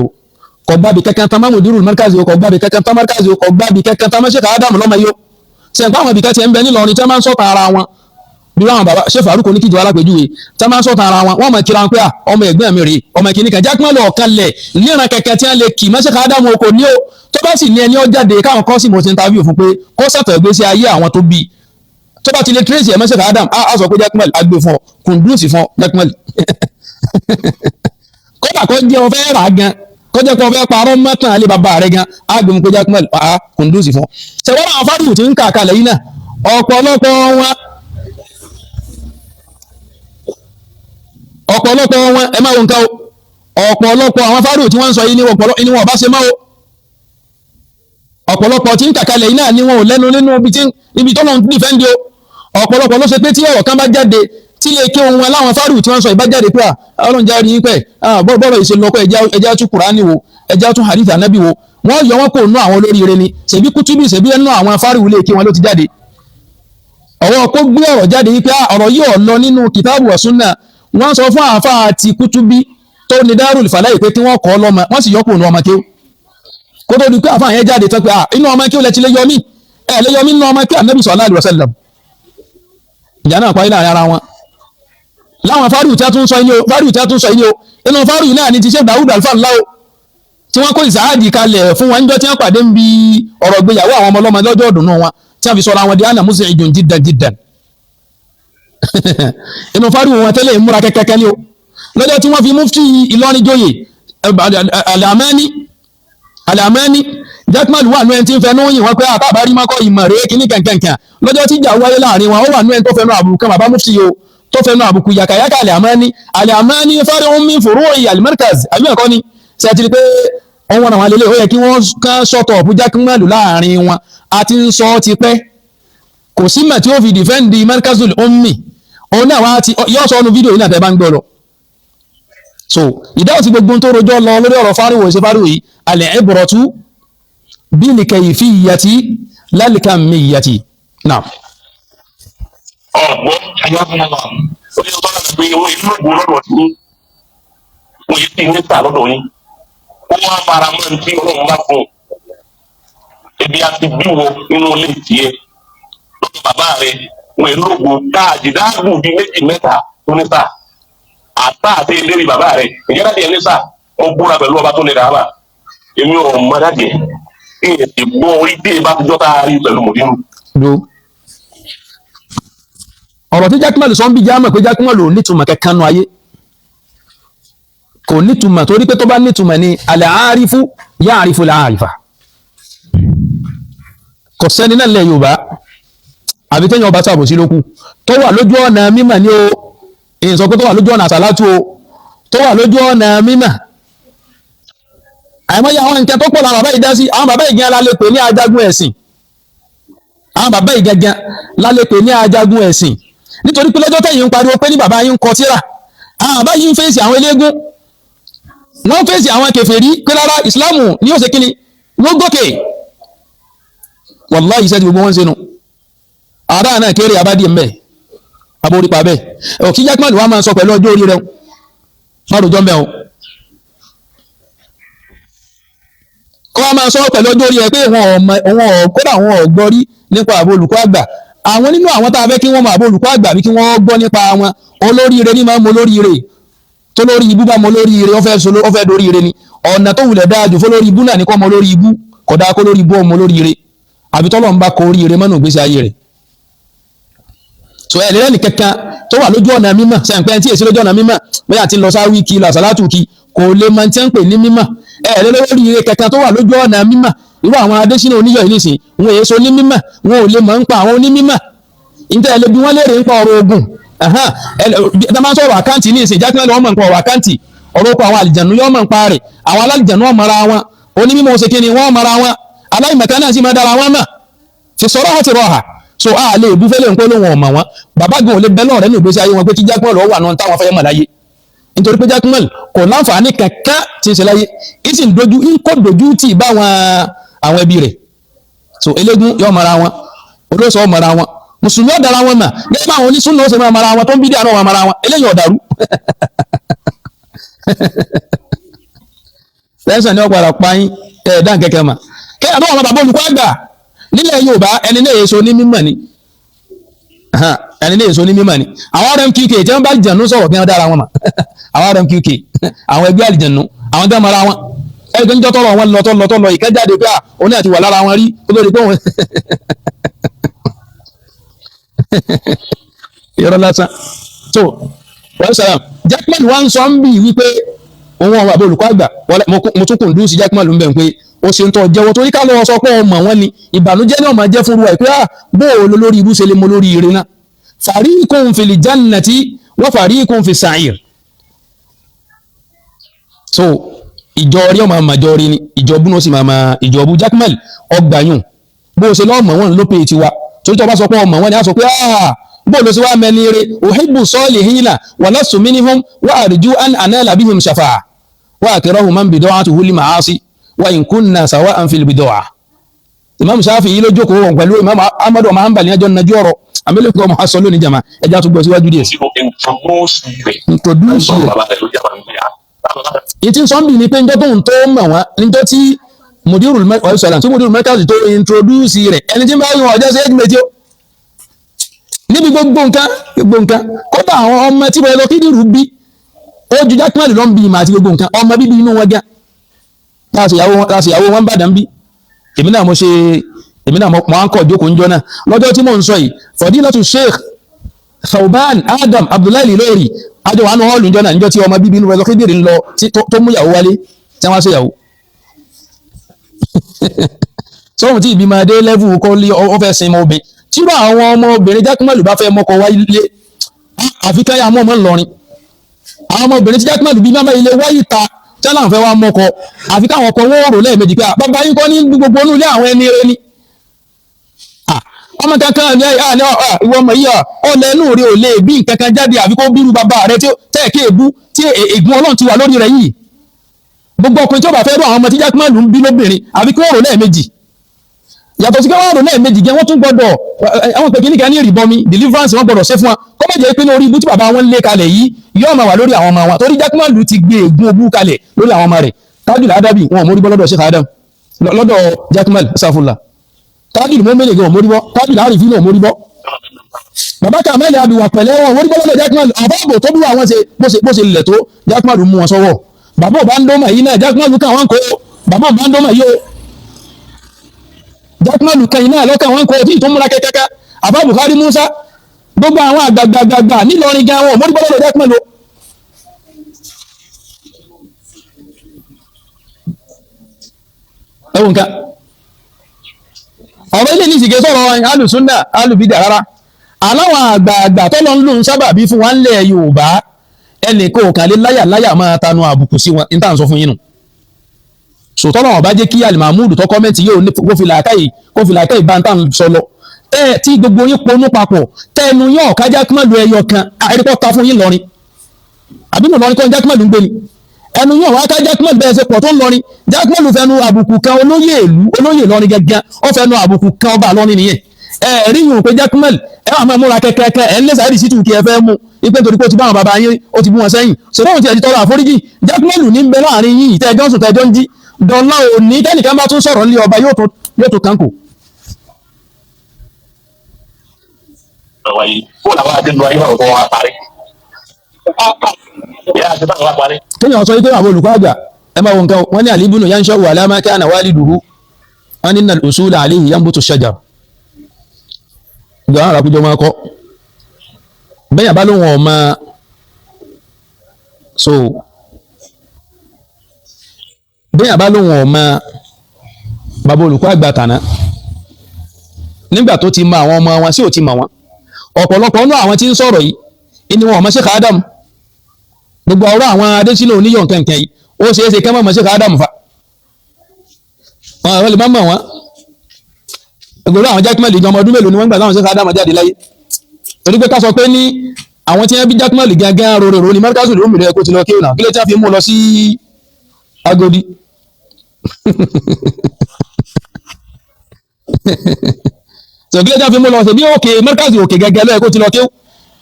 kò gbábi kankan tán máa Mudirul Markaz kò gbábi kankan tán Markaz kò gbábi kankan tán máa ṣe káàdàmù lọ́mọ yìí ó ṣe nǹkan àwọn ibìkan ti ń bẹ nílọrin tí wọ́n máa ń sọ̀tà ara wọn bí wọ́n bàbá ṣe Faruq ní kíjọ alápèjúwe tí wọ́n máa ń sọ̀tà ara wọn wọ́n máa kíra wọn pé ọmọ ẹ̀gbọ́n mi rèé ọmọ ìkíní kan Jackman lọ ọ̀kan lẹ̀ níran kẹ̀kẹ́ tí wọ́n lè kì máa ṣe káàdàmù oko ní o tó bá sì ní ẹni ó jáde káwọn kọ́ sí mo ti interview fún pé kó sọ̀tọ̀ ìgbésí ayé àwọn tó bí tó bá ti lè trace ẹ̀ máa ṣe káàdàmù á sọ pé Jackman agbè fún ọ Kunduz fún Jackman kódà kó jẹ́ ọ fẹ́ rà á gan kọjá kan fẹ́ parọ́ mọ́tàn alẹ́ bàbá rẹ̀ gan agbèmọ̀ pé Jackman Kunduz fún ṣẹ̀wọ́n àwọn fáríwù tí ń kà kalẹ̀ yìí náà ọ̀pọ̀lọpọ̀ wọn ẹ máa wo nǹkan o ọ̀pọ̀lọpọ̀ àwọn fáríwù tí wọ́n ń sọ yìí ni wọ́n bá ṣe máa o ọ̀pọ̀lọpọ̀ tí ń kà kalẹ̀ yìí náà ni wọn ò lẹ́nu nínú ibi tó lọ́n dìfẹ́ǹdì o ọ̀pọ̀lọpọ̀ ló ṣe pé tí ọ̀rọ̀ kan bá jáde tí lè kí ohun aláwọn fáríwù tí wọ́n sọ ìbá jáde pé ọlọ́run jáde yín pẹ́ bọ́ọ̀rọ̀ ìṣèlọ́kọ̀ ẹja tún Kùránì wo ẹja tún hadith Ànábì wo wọ́n yọ wọ́n kò nú àwọn olóríire ni ṣèbí Kutubi ṣèbí ẹnu àwọn fáríwù lè kí wọn ló ti jáde ọwọ́ kó gbé ọ̀rọ̀ jáde yìí pé ọ̀rọ̀ yìí ọ̀ lọ nínú kìtàbù wa sunnah wọ́n sọ fún àáfà àti Kutubi tó ní Darul Falahi pé kí wọ́n kọ́ lọ́mọ wọ́n sì yọkùn nú ọmọ kéw kó tó di pé àáfà yẹn jáde tán pé inú ọmọ kéw lẹ ti lè yọ mí lè yọ mí nínú ọmọ kéw Ànábì sallallahu alaihi wasallam ìjà náà parí láàrin ara wọn láwọn fáríwù tí a tún sọ yìí o inú fáríwù náà ni ti ṣe Dawud Al-Fallah tí wọ́n kó ìsáàdì kalẹ̀ fún wọn níjọ́ tí wọ́n pàdé ń bi ọ̀rọ̀ ìgbéyàwó àwọn ọmọ ọlọ́mọ lọ́jọ́ ọdún náà wọn tí wọ́n fi sọ̀rọ̀ àwọn di ana mus'idun jiddan inú fáríwù wọn tẹ́lẹ̀ múra kẹ́kẹ́kẹ́ ni o lọ́jọ́ tí wọ́n fi mufti Ìlọrin joyè Al-Amani Jackman wà nú ẹni tí ń fẹnu yìn wọn pé àtàbárí mọ́kọ́ ìmọ̀ rèé kíní kankankan lọ́jọ́ tí ìjà wáyé láàrin wọn ó wà nú ẹni tó fẹnu àbùkù kan bàbá mufti o tó fẹnu àbùkù yàkàyàkà Al-Amani fari'un min furu'i al-Markaz àbí ẹ̀kọ́ ni ṣe ti rí pé wọ́n àwọn alẹ́lẹ́ ó yẹ kí wọ́n kán sọ́tọ̀ ọ̀pù Jackman láàrin wọn àti ń sọ ti pẹ́ kò sí mà tí ó fi dìfẹ́ǹdì Markazul Ummi òun náà wá ti yọ́ sọ ọ́nu fídíò yìí náà tẹ́ bá ń gbọ́ lọ. So ìdáhùn sí gbogbo tó rojọ́ lọ lórí ọ̀rọ̀ fáríwò ṣe fáríwò yìí al-ibratu bil-kayfiyyati lal-kamiyyati. Náà. ọ̀gbọ́n ayáfúnnáwá ó ní ọba láti pé owó ìlú ògbó lọ́dọ̀ tí wọ́n yìí ti ní sà lọ́dọ̀ yín ó wá fara mọ́ ní tí ọlọ́run bá fún un ebi àti bí wo nínú ilé tiẹ̀ lọ́dọ̀ bàbá rẹ̀ wọ́n èlú ògbó káàdì dáàbò bíi méjì mẹ́ta tó ní sà àtà àti ìlérí bàbá rẹ̀ ìyára díẹ̀ ní sà wọ́n búra pẹ̀lú ọba tó lè dàgbà èmi ò mọ dájẹ́ ìyẹn ti gbọ́ orí dé bá ti jọ́ tá a rí pẹ̀lú mòdínú. ọ̀rọ̀ tí jákèmọ́lù sọ ń bí jámọ̀ pé jákèmọ́lù ò nítumọ̀ kankan nù ayé kò nítumọ̀ torí pé tó bá nítumọ̀ ni al-aarifu ya'rifu al-aarifa kò sẹ́ni náà lẹ̀ Yorùbá àbí tẹ́yìn ọba sábò sí lókù tó wà lójú ọ̀nà mímọ̀ ní o èyí sọ pé tó wà lójú ọ̀nà àsàlátù o tó wà lójú ọ̀nà mímọ̀ àìmọye àwọn nǹkan tó pọ̀ làwọn bàbá yìí dá sí àwọn bàbá yìí gan lálẹ́ pè ní ajagun ẹ̀sìn àwọn bàbá yìí gangan lálẹ́ pè ní ajagun ẹ̀sìn nítorí pé lọ́jọ́ tẹ̀yìn ń pariwo pé ní bàbá yìí ń kọ tírà àwọn bàbá yìí ń fèsì àwọn eléégún wọ́n fèsì àwọn kèfèrí pé rárá ìsìláàmù ní ó ṣe kíni wọ́n gòkè wàláhì iṣẹ́ tí gbogbo wọn ń ṣe nu àádá náà kéré abádìí mbẹ́ aborípa bẹ́ẹ̀ òkí jákèmọ́lù wa máa ń sọ pẹ̀lú ọjọ́ orí rẹ̀ fárojọ́ mbẹ́ o kọ́ wa máa sọ pẹ̀lú ọjọ́ orí rẹ̀ pé kódà wọn ò gbọ́ rí nípa àbò olùkọ́ àgbà àwọn nínú àwọn tá a fẹ́ kí wọ́n mọ àbò olùkọ́ àgbà bí kí wọ́n gbọ́ nípa wọn olóríire ní máa ń mọ olóríire tó lórí ibú bá mọ olóríire ó fẹ́ dóríire ni ọ̀nà tó wulẹ̀ dáa jù fólórí ibú náà ní kọ́ mọ olórí ibú kódà kó lórí ibú ọmọ olóríire àbí tọ́lọ́ ń bá kọ oríire mọ́nà ìgbésí ayé rẹ̀ so ẹ̀ lẹ́rẹ́ nìkankan tó wà lójú ọ̀nà mímọ̀ sẹ́ǹpẹ́ tí èsì lójú ọ̀nà mímọ̀ bóyá àti lọ sáwí kí lọ àsálátù kí kò lè mọ tí ń pè ní mímọ̀ ẹ̀ lẹ́rẹ́ oríire kankan tó wà lójú ọ̀nà mímọ̀ irú àwọn Adésínà Oníyọ̀ yìí nìsín wọn èyí so ní mímọ̀ wọn ò lè mọ̀ ń pa àwọn onímímọ̀ ìtẹ́ ẹ̀ lè bí wọ́n léèrè ń pa ọ̀rọ̀ ogun ẹ̀ máa ń sọ̀rọ̀ àkáǹtì ní ìsìn jákèmọ́lù wọn mọ̀ ń pa ọ̀rọ̀ àkáǹtì ọ̀rọ̀ ọkọ̀ àwọn àlìjànú yọ́ mọ̀ ń pa rẹ̀ àwọn alálìjànú ọmọra wọn onímímọ̀ ó ṣe kí ni wọ́n mọra wọn aláìmọ̀ká náà sì máa dára wọn mọ̀ fi sọ̀rọ̀ ọ̀hún ti rọ̀ hà so a lè bú fẹ́lẹ̀ ń pẹ́ lóhun ọ̀mọ̀ wọn bàbá gan ò lè bẹ́lọ̀ rẹ̀ ní ìgbésí ayé wọn pé kí jákèmọ́lù ó wà náà táwọn fẹ́ mọ̀ láyé nítorí pé jákèmọ́lù kò láǹfààní kankan tí ń ṣe láyé ìsìn dojú tì bá àwọn ẹbí rẹ̀ so eléégún yóò mara wọn olóòsọ ó mara wọn mùsùlùmí ó dára wọn mà nígbà àwọn onísùnnà ó sì máa mara wọn tó ń bí díà náà wọn mara wọn eléyìí ọ̀dàrú tẹ́sán ni wọ́n padà pa yín ẹ̀ẹ́dá kẹ̀kẹ́ mà kẹ́yà tó wọn bàbá olùkọ́ àgbà nílẹ̀ Yorùbá ẹni náà èso ní mímọ̀ ni ẹni náà èso ní mímọ̀ ni àwọn RMQK tí wọ́n bá jẹ̀nu sọ̀rọ̀ kí wọ́n dára wọn mà àwọn RMQK àwọn ẹgbẹ́ àlìjẹ̀nu àwọn gán mara wọn ẹgbẹ́ níjọ́ tọ́lọ̀ wọn lọ ìkẹ́jáde pé òun náà ti wà lára wọn rí ó lórí pé wọn irọ́ lásán so wọ́n sọ̀rọ̀ jákèmọ́lù wa ń sọ ń bì wípé òun ọ̀wà àbí olùkọ́ àgbà mo tún kùn dúró sí jákèmọ́lù ń bẹ̀ pé o ṣe ń tọ́ jẹ́wọ́ torí ká lọ́wọ́ sọ pé ọmọ wọn ni ìbànújẹ́ náà máa jẹ́ fún ruwa pé bó o lo lórí ibú ṣe lè mọ lórí ire náà fariqun fil jannati wa fariqun fis sa'ir so ìjọ rí ọmọ àmàjọ rí ni ìjọ bú náà sì máa ìjọ bú jákèmọ́lù ọgbà yùn bó o ṣe lọ́ọ̀mọ̀ wọn ló pé tiwa torí tó bá sọ pé ọmọ wọn ni a sọ pé bó ló sì wá mẹ́ni eré uhibbu salihina wa lastu minhum wa arju an anala bihim shafa'a wa akrahu man bid'atuhu li ma'asi wa in kunna sawa'an fil bid'ah. Imam Shafi'i ló jókòó wọn pẹ̀lú Imam Ahmadu ọmọ Hanbali ní ẹjọ́ nàjú ọ̀rọ̀ àmẹ́lẹ́kọ̀ ọmọ asọ lónìí jama ẹja tó gbọ́ síwájú díẹ̀. introduce ìtì sọ́nbì ni pé njọ́ tó ń tó mọ̀ wọ́n níjọ́ tí mudirul merkaz tó introduce rẹ̀ ẹni tí ń bá yín ọjọ́ sí ẹgbẹ̀tì ó níbi gbogbo nǹkan kódà àwọn ọmọ tí wọ́n lọ kí dìrú bí ó ju jákèmọ́lù lọ ń bí ìmọ̀ àti gbogbo nǹkan ọmọ bíbí inú wọn gá láti ìyàwó wọn bàdàn bí èmi náà mo á ń kọ̀ jókòó ń jọ náà lọ́jọ́ tí mò ń sọ yìí Fadilatu Sheikh Thawban Adam Abdullahi Lori àjọ wà ní hall ń jọ náà níjọ́ tí ọmọ bíbí inú wọn lọ kí dìrú ń lọ tó mú ìyàwó wálé tí wọ́n á ṣe ìyàwó sọ́hun tí ìbí máa dé lẹ́vù kọ́ lé ọ́fẹ́ sin ọmọ obìnrin tíro àwọn ọmọ obìnrin jákèmọ́lù bá fẹ́ mọ́kọ wá ilé àfikẹ́ ya mọ́ ọmọ ńlọrin àwọn ọmọ obìnrin tí jákèmọ́lù bí máa ilé wáyé ta tẹ́lá ń fẹ́ wá mọ́kọ àfi káwọn ọkọ wọ́n rò lẹ́ẹ̀mejì pé bàbá yín kọ́ ní gbogbo inú ilé àwọn ẹni eré ni ọmọ kankan ní ìwọ ọmọ yìí ọ̀nà ẹnu rẹ̀ ò lè bí nǹkan kan jáde àbí kó bírú bàbá rẹ̀ tí tẹ́ẹ̀kì èbú tí ègún ọlọ́run ti wà lórí rẹ̀ yìí gbogbo ọkùnrin tí ó bá fẹ́ rú àwọn ọmọ tí jákèmọ́lù ń bí lóbìnrin àbí kí wọ́n rò lẹ́ẹ̀mejì yàtọ̀ sí kí wọ́n rò lẹ́ẹ̀mejì gẹ́ wọ́n tún gbọ́dọ̀ àwọn pé kíníkà ní ìrìbọmi deliverance wọ́n gbọ́dọ̀ ṣe fún wọn kó má jẹ́ pé lórí ibú tí bàbá wọn lé kalẹ̀ yìí yóò máa wà lórí àwọn ọmọ wọn torí jákèmọ́lù ti gbé ègún obú kalẹ̀ lórí àwọn ọmọ rẹ̀ tájùlá ádábì wọn ò mórí bọ́ lọ́dọ̀ Sheikh Adam lọ́dọ̀ jákèmọ́lù sáfùlà tájùlù mọ́mẹ́lẹ̀ gan ò mórí bọ́ tájùlù àrífín ò mórí bọ́ bàbá kàmẹ́lì àbíwà pẹ̀lẹ́ wọn mórí bọ́ lọ́dọ̀ jákèmọ́lù àbábò tó bí àwọn ṣe bó ṣe lẹ̀ tó jákèmọ́lù mú wọn sọ́wọ́ bàbá ò bá ń dọ́mà yìí náà jákèmọ́lù kàn wọ́n kó bàbá ò bá ń dọ́mà yìí o jákèmọ́lù kan iná lọ́kàn wọ́n kó tí tó múra kẹ́kẹ́kẹ́ àbá Buhari Musa gbogbo àwọn àgbàgbàgbà nílọrin gan wọn mórí bọ́ lọ́dọ̀ jákèmọ́lù ẹwùn ká ọ̀rọ̀ ilé ní ìsìnkẹ́ sọ̀rọ̀ alùsúnnà alùbídà rárá aláwọn àgbààgbà tọ́lọ ń lòun sábàbí fún wa ń lẹ̀ Yorùbá ẹnì kó kàlẹ́ láyà máa tanu àbùkù sí wọn níta ń sọ fún yín nù sòtọ́nà ọ̀bá jẹ́ kí Al-Mahmood tó kọ́mẹ́ntì yóò kó fi làákàyè bá ń tàn sọ lọ tí gbogbo yín ponú papọ̀ tẹnu yóò ká jákèmọ́lù ẹyọ kan àìrípọ̀ ta fún yín lọrin àbí mo lọrin kọ́ jákèmọ́lù ń gbé ni ẹnu yóò wá ká jákèmọ́lù bẹ́ẹ̀ ṣe pọ̀ tó ń lọrin jákèmọ́lù fẹnu àbùkù kan olóyè ìlú olóyè lọrin gẹ́gẹ́ ó fẹnu àbùkù kan ọba lọrin nìyẹn rí yìí pé jákèmọ́lù ẹ wà máa múra kẹ́kẹ́kẹ́ ẹ̀ ń lé sàárì sí tùkì ẹ fẹ́ mú ipe nítorí pé ó ti bá àwọn bàbá yín ó ti bú wọn sẹ́yìn ṣèlú òun ti ẹ̀ ti tọrọ àforíjì jákèmọ́lù ní bẹ láàrin yìí tẹ́ ẹjọ́ sùn tẹ́ ẹjọ́ ń jí dọ̀lá òní tẹ́nìkan bá tún sọ̀rọ̀ ní ọba yóò tó kánkò. kéèyàn sọ wípé àwọn olùkọ́ àgbà ẹ máa wo nǹkan wọ́n ní àlíbùnú yá ń ṣọ́wọ́ alámákẹ́ ànàwálìdùhù wọ́n ní nàl usula àléhì yá ń bùtù ṣajar ìgbà àwọn àràkújọ máa kọ́ bẹ́yà bá lóhun ọmọ so bẹ́yà bá lóhun ọmọ bàbá olùkọ́ àgbà tàná nígbà tó ti mọ àwọn ọmọ wọn sí ò ti mọ wọn ọ̀pọ̀lọpọ̀ ọ̀nà àwọn tí ń sọ̀rọ̀ yìí ni wọn ọmọ Sheikh Adam gbogbo ọ̀rọ̀ àwọn Adésínà oníyọ̀ nkankan yìí ó ṣeé ṣe kẹ́mọ̀ Sheikh Adam fa wọn lè má mọ̀ wọn gbogbo àwọn jákèmọ́lù ìjọmọ ọdún mélòó ni wọ́n gbà láwọn Sheikh Adam jáde láyé torí pé ká sọ pé ní àwọn tí wọ́n bí jákèmọ́lù gangan rorò ní mẹ́ríkà sùn lómìnira ẹ̀kọ́ ti lọ kéwòn náà kí ló tí wọ́n fi mú lọ sí Agodi so kí ló tí wọ́n fi mú lọ sí bí òkè mẹ́ríkà sùn òkè gẹ́gẹ́ lọ́ẹ̀kọ́ ti lọ kéwòn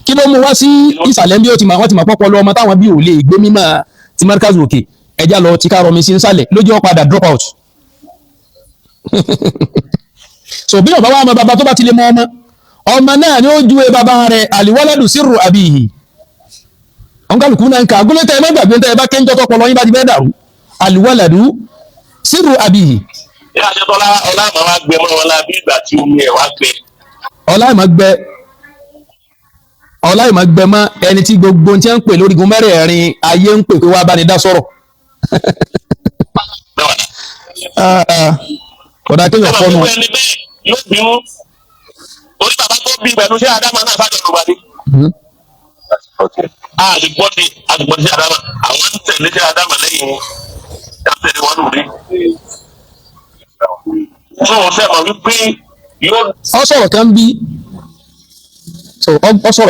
kí ló mú wá sí ìsàlẹ̀ bí wọ́n ti mọ̀ pọ́pọ́ lọ ọmọ táwọn bí ò lè gbé mímọ́ ti mẹ́ríkà sùn òkè ẹja lọ ti kárọmi sí nsàlẹ̀ lójú ọ̀ padà drop out so bí ọba wa ọmọ bàbá tó bá ti lè mọ ọmọ náà ni ó júwe bàbá rẹ̀ àlìwáládù sírù àbíyì ọ̀nkálùkù náà ń ka agúnlẹ̀ tẹ́ ẹ má gbàgbé tẹ́ ẹ bá kéńjọ́ tọpọ̀ lọ́yìn bá ti fẹ́ dàrú àlìwáládù sírù àbíyì. ìyá àjẹtọ́lá ọláìmọ̀ wá gbẹ mọ́ wọn lábí ìgbà tí omi ẹ̀ wá gbẹ. ọláìmọ̀ gbẹ mọ́ ẹni tí gbogbo tí wọ́n ń pè lórígun mẹ́rẹ̀ẹ̀rin ayé ń pè pé wá bá ní dá sọ̀rọ̀. kódà kéèyàn fọ́nù. yóò bínú orí bàbá tó bí pẹ̀lú sí Adama náà sájọ ló wà ní. àdìgbọ́dì sí Adama àwọn ń tẹ̀lé sí Adama lẹ́yìn ìdáfẹ́rẹ́ wọn lórí. tó o fẹ́ mọ̀ wípé yóò. ọ sọ̀rọ̀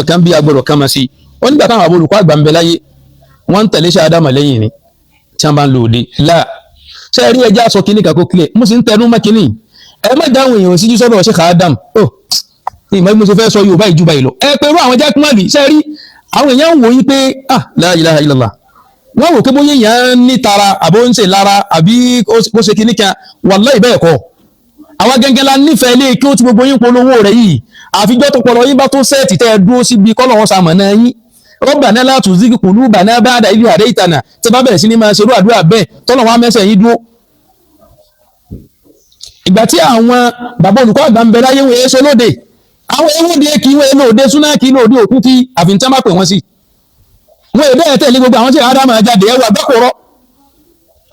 kan bí agbọ̀rọ̀ kan máa sí ó nígbà táwọn àbọ̀ olùkọ́ àgbà ń bẹ láyé wọ́n ń tẹ̀lé sí Adama lẹ́yìn ni tí wọ́n bá ń lò dé láà ṣe rí ẹja sọ kínní kakó kílẹ̀ mo sì ń tẹnu mọ́ kínní ẹ má dáhùn èèyàn síjú sọ́dọ̀ Sheikh Adam ní ìmọ̀ mo ṣe fẹ́ sọ Yorùbá ìjú báyìí lọ ẹ pẹ̀lú àwọn jákèmọ́lù ṣe rí àwọn èèyàn ń wò yín pé la ilaha illallah wọ́n wò pé bóyá èèyàn ní tara àbó ń ṣe lára àbí ó ṣe kínní kan wallahi bẹ́ẹ̀ kọ́ àwa gẹ́gẹ́ la nífẹ̀ẹ́ lé kí ó ti gbogbo yín polówó rẹ̀ yìí àfijọ́ tó pọ̀lọ́ yín bá tó sẹ́ẹ̀tì tẹ́ ẹ dúró síbi kọ́lọ̀ wọn sàmọ̀nà yín Rabbana la tuzigh qulubana ba'da idh hadaytana tí bá bẹ̀rẹ̀ sí ní máa ṣerú àdúrà bẹ́ẹ̀ tọ́lọ̀ wọn á mẹ́sẹ̀ yín dúró ìgbà tí àwọn bàbá olùkọ́ àgbà ń bẹ láyé wọn èso lóde àwọn ewúde kí wọn èlò òde súná kí lóde òkú kí àfihàn má pè wọ́n sí wọn èdè ẹ̀ tẹ̀lé gbogbo àwọn tí Ádámù jáde ẹwà gbẹ́kọ̀rọ̀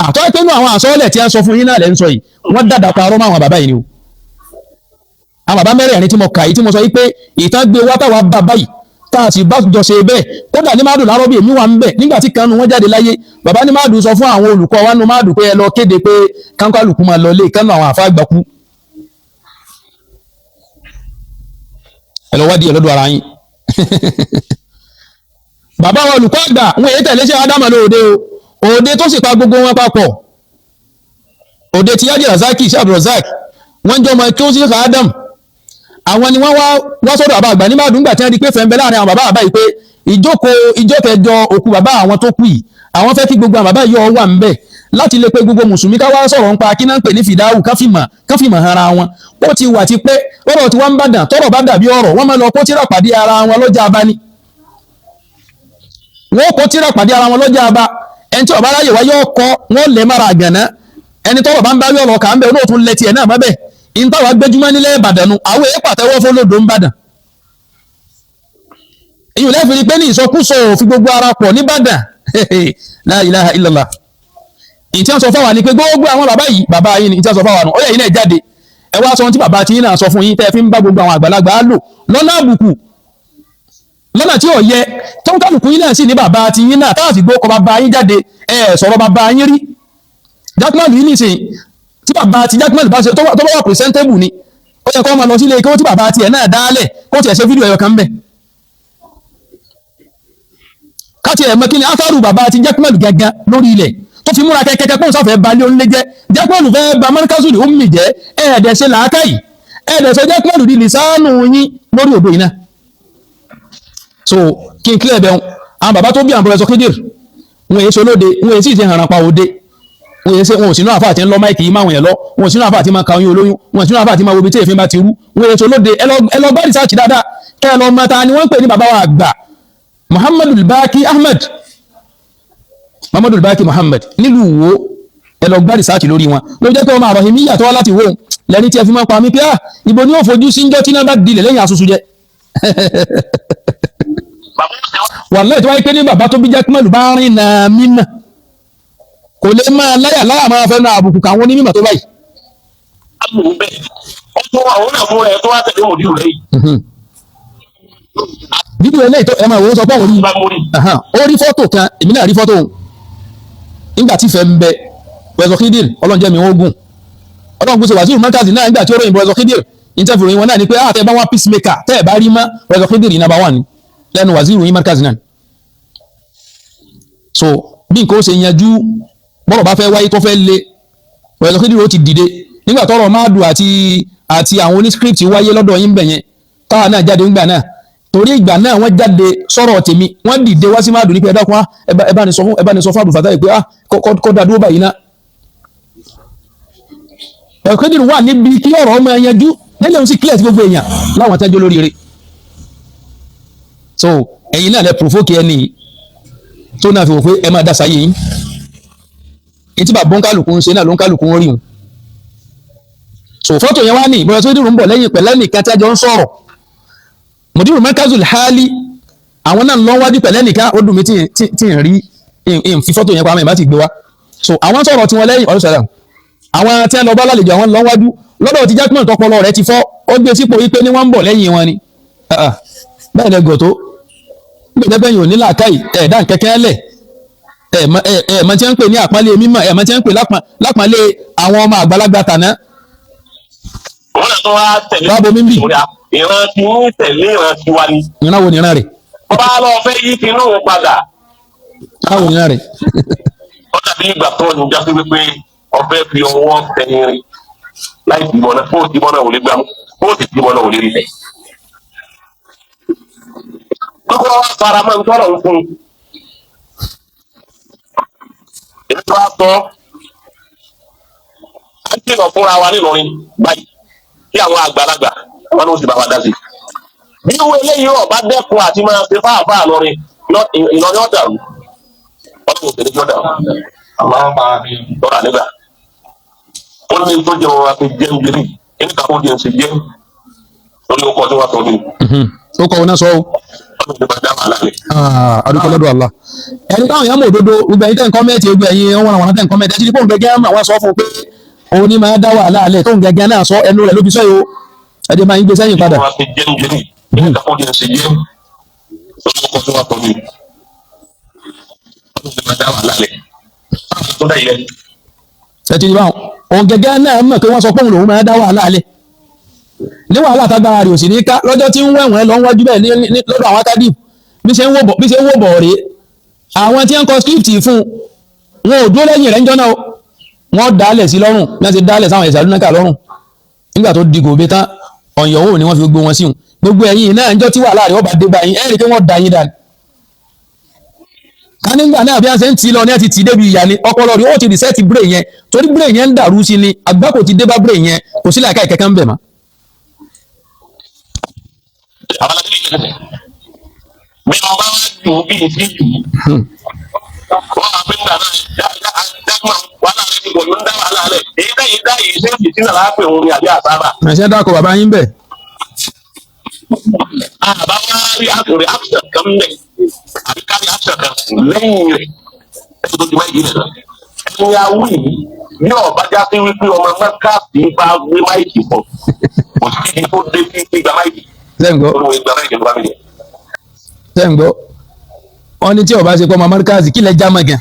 àtọ́ ìpinnu àwọn àsọ́ọ̀lẹ̀ tí a sọ fún yín náà lẹ́ ń sọ yìí wọ́n dàdà parọ́ mọ́ àwọn bàbá yìí ni o àwọn bàbá mẹ́rẹ̀ẹ̀rin tí mo kà yìí tí mo sọ yìí pé ìtàn gbé wá táwa bàbá yìí tá a sì bá jọ ṣe bẹ́ẹ̀ kódà ní máàdùn lárọ́ bí èmi wà ń bẹ̀ nígbà tí kanu wọn jáde láyé bàbá ní máàdùn sọ fún àwọn olùkọ́ wa nu máàdùn pé ẹ lọ kéde pé kánkálùkù máa lọ lé kánú àwọn àfa àgbàkú ẹ lọ wádìí ẹ lọ́dọ̀ ara yín. bàbá wa olùkọ́ àgbà wọn èyí tẹ̀lé ṣe ádámà lóde o òde tó sì pa gbogbo wọn papọ̀ òde tí yájì razaki ṣe abdulrazak wọ́n jọ ọmọ kí ó sì fa adam àwọn ni wọ́n wá sọ́dọ̀ bàbá àgbà nígbàdùn gbà tí wọ́n di pé fẹ́ǹbẹ́ láàrin àwọn bàbá àbá yìí pé ìjọ kẹjọ òkú bàbá àwọn tó kù yìí àwọn fẹ́ kí gbogbo àwọn bàbá yìí ọ wà ń bẹ̀ láti lè pé gbogbo mùsùlùmí ká wá sọ̀rọ̀ nípa kí náà ń pè ní fìdáwù káfìmọ̀ ara wọn ó ti wà ti pé ọ̀rọ̀ tí wọ́n ń bàdàn tọ́rọ̀ bá dàbí ọ̀rọ̀ wọ́n máa lọ kó tíra pàdé ara wọn lọ́jà abá ni wọ́n kó tíra pàdé ara wọn lọ́jà abá ẹni tí ọ̀bá ráyè wáyé ọkọ wọ́n lè mára àgànná ẹni tọ́rọ̀ bá ń bá rí ọ̀rọ̀ kà ń bẹ̀ ó náà tún lẹ tiẹ̀ náà mọ́bẹ̀ ìntàwà gbẹjúmọ́ nílẹ̀ Ìbàdàn nu àwọn èèyàn pàtẹ́wọ́ fún lòdò ń bàdàn èyí lẹ́fì rí pé ní ìsọkúsọ òfin gbogbo ara pọ̀ ní Ìbàdàn la ilaha illallah ìtí wọ́n sọ fáwọn ni pé gbogbo àwọn bàbá yìí ni ìtí wọ́n sọ fáwọn nù ó yẹ yìí náà jáde ẹ wá sọ ohun tí bàbá tí yín náà sọ fún yín tẹ́ fi ń bá gbogbo àwọn àgbàlagbà lò lọ́nà àbùkù lọ́nà tí ò yẹ tó ń kálukú yín náà sì ní bàbá tí yín náà táwọn sì gbó kọ bàbá yín jáde ẹ sọ̀rọ̀ bàbá yín rí jákèmọ́lù yìí nìsín tí bàbá ti jákèmọ́lù bá ṣe tó bá wà presentable ni ó yẹ kó máa lọ sílé kí wọ́n tí bàbá tiẹ̀ náà dálẹ̀ kó tiẹ̀ ṣe fídíò ẹ̀yọ̀ kan bẹ̀ káti ẹ̀ mọ́ kí ni áfárù bàbá ti jákèmọ́lù gẹ́gẹ́ lórí ilẹ̀ tó fi múra kẹ́kẹ́ pọ́n sáfẹ́ balẹ̀ onílé jẹ́ jákèmọ́lù fẹ́ ba mọ́ríkásùlì ó mì jẹ́ ẹ̀ẹ́dẹ̀ ṣe làákàyè ẹ̀ẹ́dẹ̀ ṣe jákèmọ́lù di lìsánù yín lórí odò iná so kí n kílẹ̀ bẹ̀ àwọn bàbá tó bí àwọn Professor Khidir wọn èso lóde wọn èsì ti hàn pa òde wọn ò sínú àfáà tí ń lọ máìkì yìí máwọn yẹn lọ wọn ò sínú àfáà tí máa ka oyún olóyún wọn ò sínú àfáà tí máa wo ibi tí èéfín bá ti rú wọn èso lóde ẹ lọ bá rìsáàcì dáadáa kẹ ẹ lọ mọta ni wọ́n ń pè ní bàbá wa àgbà Muhammadu Baki Ahmed Muhammadu Baki Muhammad nílùú Ìwó ẹ lọ gbá rìsáàcì lórí wọn ló jẹ́ pé ọmọ àròhìn mi yàtọ̀ wá láti wó lẹ́ni tí ẹ fi máa pa mí pé ibo ni ó fojú sí njọ́ tí náà bá dilẹ̀ lẹ́yìn asusu jẹ wàlẹ́ tí wáyé pé ní bàbá tó bí jákèmọ́lù bá rìn náà mínà kò lè máa láyà máa fẹ́ náà àbùkù káwọn onímọ̀ tó báyìí. amòun bẹ́ẹ̀ ọ̀tún àwọn náà fún ẹ tó wá tẹ̀lé òdì rẹ̀ yìí. fídíò eléyìí tó ẹ máa wò ó sọ pé òun ó rí fọ́tò kan èmi náà rí fọ́tò òun nígbà tí ìfẹ́ ń bẹ Professor Khidir ọlọ́njẹ́ mi ó gùn ọlọ́run gbèsè Waziri Markazi náà nígbà tí ó ròyìn Professor Khidir interview ròyìn wọn náà ni pé tẹ́ bá wá peacemaker tẹ́ ẹ̀ bá rí mọ́ Professor Khidir number 1 ni lẹ́nu Waziri Markazi náà so bí nǹkan ó ṣe yanjú bọ́rọ̀ bá fẹ́ wáyé tó fẹ́ le Professor Khidir ó ti dìde nígbà tọ́rọ̀ máàdù àti àwọn oníscript wáyé lọ́dọ̀ yín bẹ̀yẹn káwa náà jáde nígbà náà torí ìgbà náà wọ́n jáde sọ̀rọ̀ tèmi wọ́n dìde wá sí máàdù ní pé ẹ̀dákun ẹ bá ní sọ fún Abdul Fattah pé kọ́ da dúró báyìí náà Professor Khidir wà níbi kí ọ̀rọ̀ ọmọ yanjú nílẹ̀ òun sì clear sí gbogbo èèyàn láwọn tẹ́jọ́ lórí rẹ̀ so ẹ̀yin náà lẹ provoke ẹni tó náà fi wò pé ẹ máa dá sáyé yín etí bàbá ń kálukú ń ṣe náà ló ń kálukú ń rí wọn so fọ́tò yẹn wá ní Professor Khidir ń bọ̀ lẹ́yìn pẹ̀lẹ́ nìkan tí a jọ ń sọ̀rọ̀ Mudiru Markazul Hali àwọn náà ń lọ wájú pẹ̀lẹ́ nìkan ó dùn mí tí ń rí ń fi fọ́tò yẹn pa àmọ́ ìbá ti gbé wá so àwọn sọ̀rọ̀ tí wọ́n lẹ́yìn ọ̀rọ̀ sọ̀rọ̀ àwọn tí wọ́n lọ bá lálejò àwọn lọ wájú lọ́dọ̀ tí jákèmọ́lù tọpọlọ rẹ̀ ti fọ́ ó gbé sípò wípé ní wọ́n ń bọ̀ lẹ́yìn wọn ni bẹ́ẹ̀ lẹ́gọ̀ tó gbẹ̀dẹ́gbẹ̀yìn ò ní làákàyè ẹ̀ẹ́dá kẹ́kẹ́ lẹ̀ ẹ̀ẹ̀mọ́ tí wọ́n ń pè ní àpọ́nlé mímọ́ ẹ̀ẹ̀mọ́ tí wọ́n ń pè lápọ́nlé àwọn ọmọ àgbàlagbà tàná. wọ́n náà tó wá tẹ̀lé ìran tí ń tẹ̀lé ìran tí wá ní. ìran wo ni ìran rẹ̀. ọba lọ fẹ́ yí kinú padà. báwo ni ìran rẹ̀. ó dàbí ìgbà tó ní jásí wípé ọbẹ̀ fi ọwọ́ tẹ̀yìn rìn láì tìmọ̀ náà fóòtì mọ́ náà ò lè gbà mú fóòtì tìmọ̀ náà ò lè rí tẹ̀. gbogbo wa fara mọ́ nítorí òun fún un. èmi tó wá sọ à ń kìlọ̀ fúnra wa nílọrin báyìí kí àwọn àgbàlagbà wọn ló sì bá wa dá sí. bí owó eléyìí ọba dẹ́kun àti máa ṣe fáàfáà lọrin Ìlọrin ọ̀dàrú ọdún òṣèlú jọ̀dà lọ́ra nígbà ó ní tó jẹ́ wọn àti jẹun jẹ́rì ẹni kàkó jẹun sí jẹun lórí ọkọ̀ tí wọ́n sọ ní. ó kọ̀ wọn náà sọ ọ́. ọdún ìjọba dá wàhálà rẹ̀. adúgbò lọ́dọ̀ Allah ẹni táwọn èèyàn mọ̀ òdodo gbogbo ẹ̀yin tẹ́ ń kọ́mẹ́ẹ̀tì gbogbo ẹ̀yin wọn àwọn tẹ́ ń kọ́mẹ́ẹ̀tì ẹtí pọ̀ gẹ́gẹ́ àwọn sọ fún pé òun ní máa dá wàhálà alẹ́ tó ń gẹ́gẹ́ náà sọ ẹnu rẹ̀ ló fi sọ yìí o ẹdí máa ń gbé sẹ́yìn padà. wọ́n ti jẹun jẹ́rì ẹni kàkó jẹun sí jẹun lórí ọkọ̀ tí wọ́n sọ ní. ọdún ìjọba dá wàhálà rẹ̀ tó dá ilẹ̀. ẹtì ní báwọn òun gẹ́gẹ́ náà mọ̀ pé wọ́n sọ pé òun lòun máa dá wàhálà alẹ́ ní wàhálà tágbára rẹ̀ ò sì ní ká lọ́jọ́ tí ń wẹ̀wọ̀n lọ wájú bẹ́ẹ̀ lọ́dọ̀ àwọn akadìm bí ṣe ń wò bọ̀ rèé àwọn tí ń kọ script fún wọn ò dúró lẹ́yìn rẹ̀ ń jọ́nà wọ́n dálẹ̀ sí lọ́rùn náà ti dálẹ̀ sáwọn ẹ̀sà lúnákà lọ́rùn nígbà tó di gòbé tán ọ̀yọ̀wò ni wọ́n fi gbogbo wọn síhun gbogbo ẹ̀yìn náà ń jọ́ tí wàhálà rẹ̀ ọba dé báyìí ẹ̀rì pé wọ́n da yín dání ká nígbà náà bí a ṣe ń tì lọ ní ẹ ti tì débi ìyá ni ọpọlọ rẹ̀ ó ti reset brain yẹn torí brain yẹn ń dàrú sí ni àgbákò ti dé bá brain yẹn kò sí làákà ìkẹ́kẹ́ ń bẹ̀ mọ́. bí wọn bá wá jù bí ìdí jù wọn á fi ń dáná dágbọn wàhálà rẹ ti gbòòrò ń dá wàhálà rẹ èyí dá yìí ṣé ìdí náà láàpẹ òun ni àbí àsára. àṣẹ dákọ bàbá yín bẹ. àbá wá rí àkùrẹ àkùsẹ kan mẹ àbí kárí àkùsẹ kan lẹ́yìn rẹ ẹni tó ti máa yí nìyẹn ẹni awú yìí ní ọba já sí wípé ọmọ mẹkáàsì bá gbé máìkì fún kò sí ibi tó dé sí gbígba máìkì. sẹ́ǹgbọ́ sẹ́ǹgbọ́ wọ́n ní tí ọba ṣe pọ́ ọmọ mọ́ríkàsì kí lẹ já mọ́ gan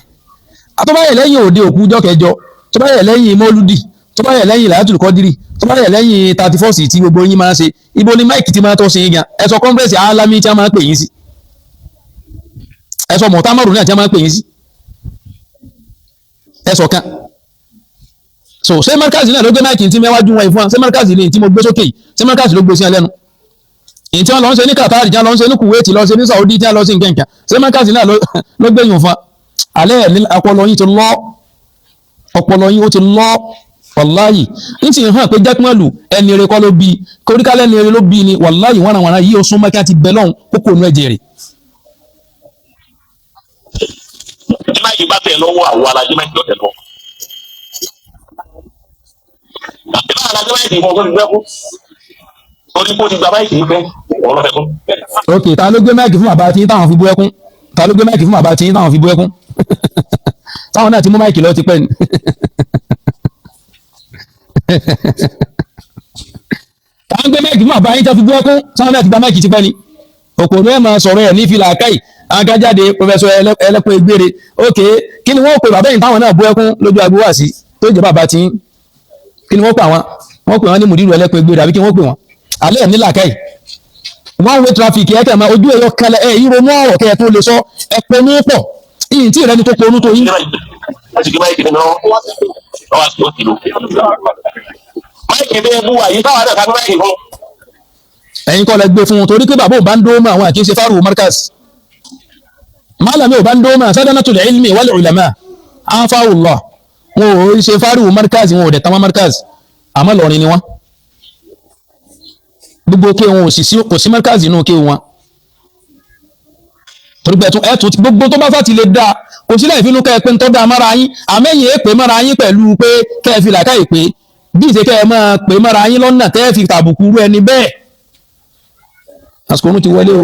àtọ́báyẹ̀ lẹ́yìn òde òkú ọjọ́ kẹjọ tọ́báyẹ̀ lẹ́yìn mọ́lúdì tọ́báyẹ̀ lẹ́yìn làátùl kọ́dírì tọ́báyẹ̀ lẹ́yìn 31st tí gbogbo yín máa ń ṣe ibo ni máìkì ti máa tọ́ sí yín gan ẹ sọ kọ́ńfẹ́rẹ́nsì alámí tí wọ́n máa ń pè yín sí ẹ sọ mọ̀támọ́rù náà tí wọ́n máa ń pè yín sí ẹ sọ kan so ṣé mọ́ríkàsì náà ló gbé máìkì tí mẹ́wájú wọn ìfún wa ṣé mọ́ríkàsì ni tí mo gbé sókè yìí ṣé mọ́ríkàsì ló gbé sí ẹlẹ́nu èyí tí wọ́n lọ ń ṣe ní Qatar tí wọ́n lọ ń ṣe ní Kuwait lọ ṣe ní Saudi tí wọ́n lọ sí nkẹ́nkẹ́ ṣé mọ́ríkàsì náà ló gbé yìí fún wa alẹ́ ẹ̀ ọpọlọ yín ti lọ ọpọlọ yín ó ti lọ wàláyì ní ti hàn pé jákèmọ́lù ẹni eré kọ́ ló bí koríkálẹ̀ ẹni eré ló bí ni wàláyì wọ́n àwọn yìí ó sún mọ́kí àti bẹ́ẹ̀ lọ́hùn kókò nú ẹ̀jẹ̀ rẹ̀. tí máa yí bá tẹ̀ lọ́wọ́ àwọn alájẹ́ máa ń lọ tẹ̀ lọ. àti bá alájẹ́ máa ń dìbò tó ti gbẹ́ fún torí kó ti gba máìkì yìí fẹ́ ọ̀rọ̀ fẹ́ fún. ok ta ló gbé máìkì fún bàbá tí táwọn fi bú ẹkún ta ló gbé máìkì fún bàbá tí táwọn fi bú ẹkún táwọn náà ti mú máìkì lọ ti pẹ́ ni táwọn gbé máìkì fún bàbá yín tó fi bú ẹkún táwọn náà ti gba máìkì ti pẹ́ ni òpònú ẹ̀ máa sọ̀rọ̀ ẹ̀ ní fìlà káì agájáde pọfẹsọ ẹlẹ́pọ̀ egbére ok kí ni wọ́n pè bàbá yìí táwọn náà bú ẹkún lójú agbo wá sí tó jẹ́ bàbá tí kí ni wọ́n pè wọ́n ní mùdírù ẹlẹ́pọ̀ egbére àbí kí wọ́n pè wọ́n alẹ́ ẹ̀ ní làákàyè one way traffic ẹ̀ kẹ́ máa ojú ẹ̀yọ kalẹ̀ ẹ̀ yíro mọ́ ọ̀rọ̀ kẹ́ ẹ̀ tó lè sọ ẹ̀ ponú pọ̀ ìyìn tí ìrẹ́ni tó ponú tó yín. ẹ̀yin kọ́ lẹ gbé fún un torí pé bàbá ò bá ń dó mọ́ àwọn àkíyèsí fáruwò markaz málàmí ò bá ń dó mọ́ sadanatul ilmi wal ulama anfa'ullah wọn ò ṣe fáruwò markaz wọn ò dẹ̀ tamá markaz àmọ́ lọ́rin ni wọ́n gbogbo kí wọn kò sí markaz inú kí wọn torí pé ẹ̀tún gbogbo tó bá fà ti lè dá kò sílẹ̀ ìfinú kẹ́ ẹ pé ń tọ́ da mára yín àmẹ́yìn èpè mára yín pẹ̀lú pé kẹ́ ẹ fi làkà ìpè bí ìṣe kẹ́ ẹ máa pè mára yín lọ́nà tẹ́ ẹ fi tàbùkù rú ẹni bẹ́ẹ̀ àsìkò òun ti wọlé o.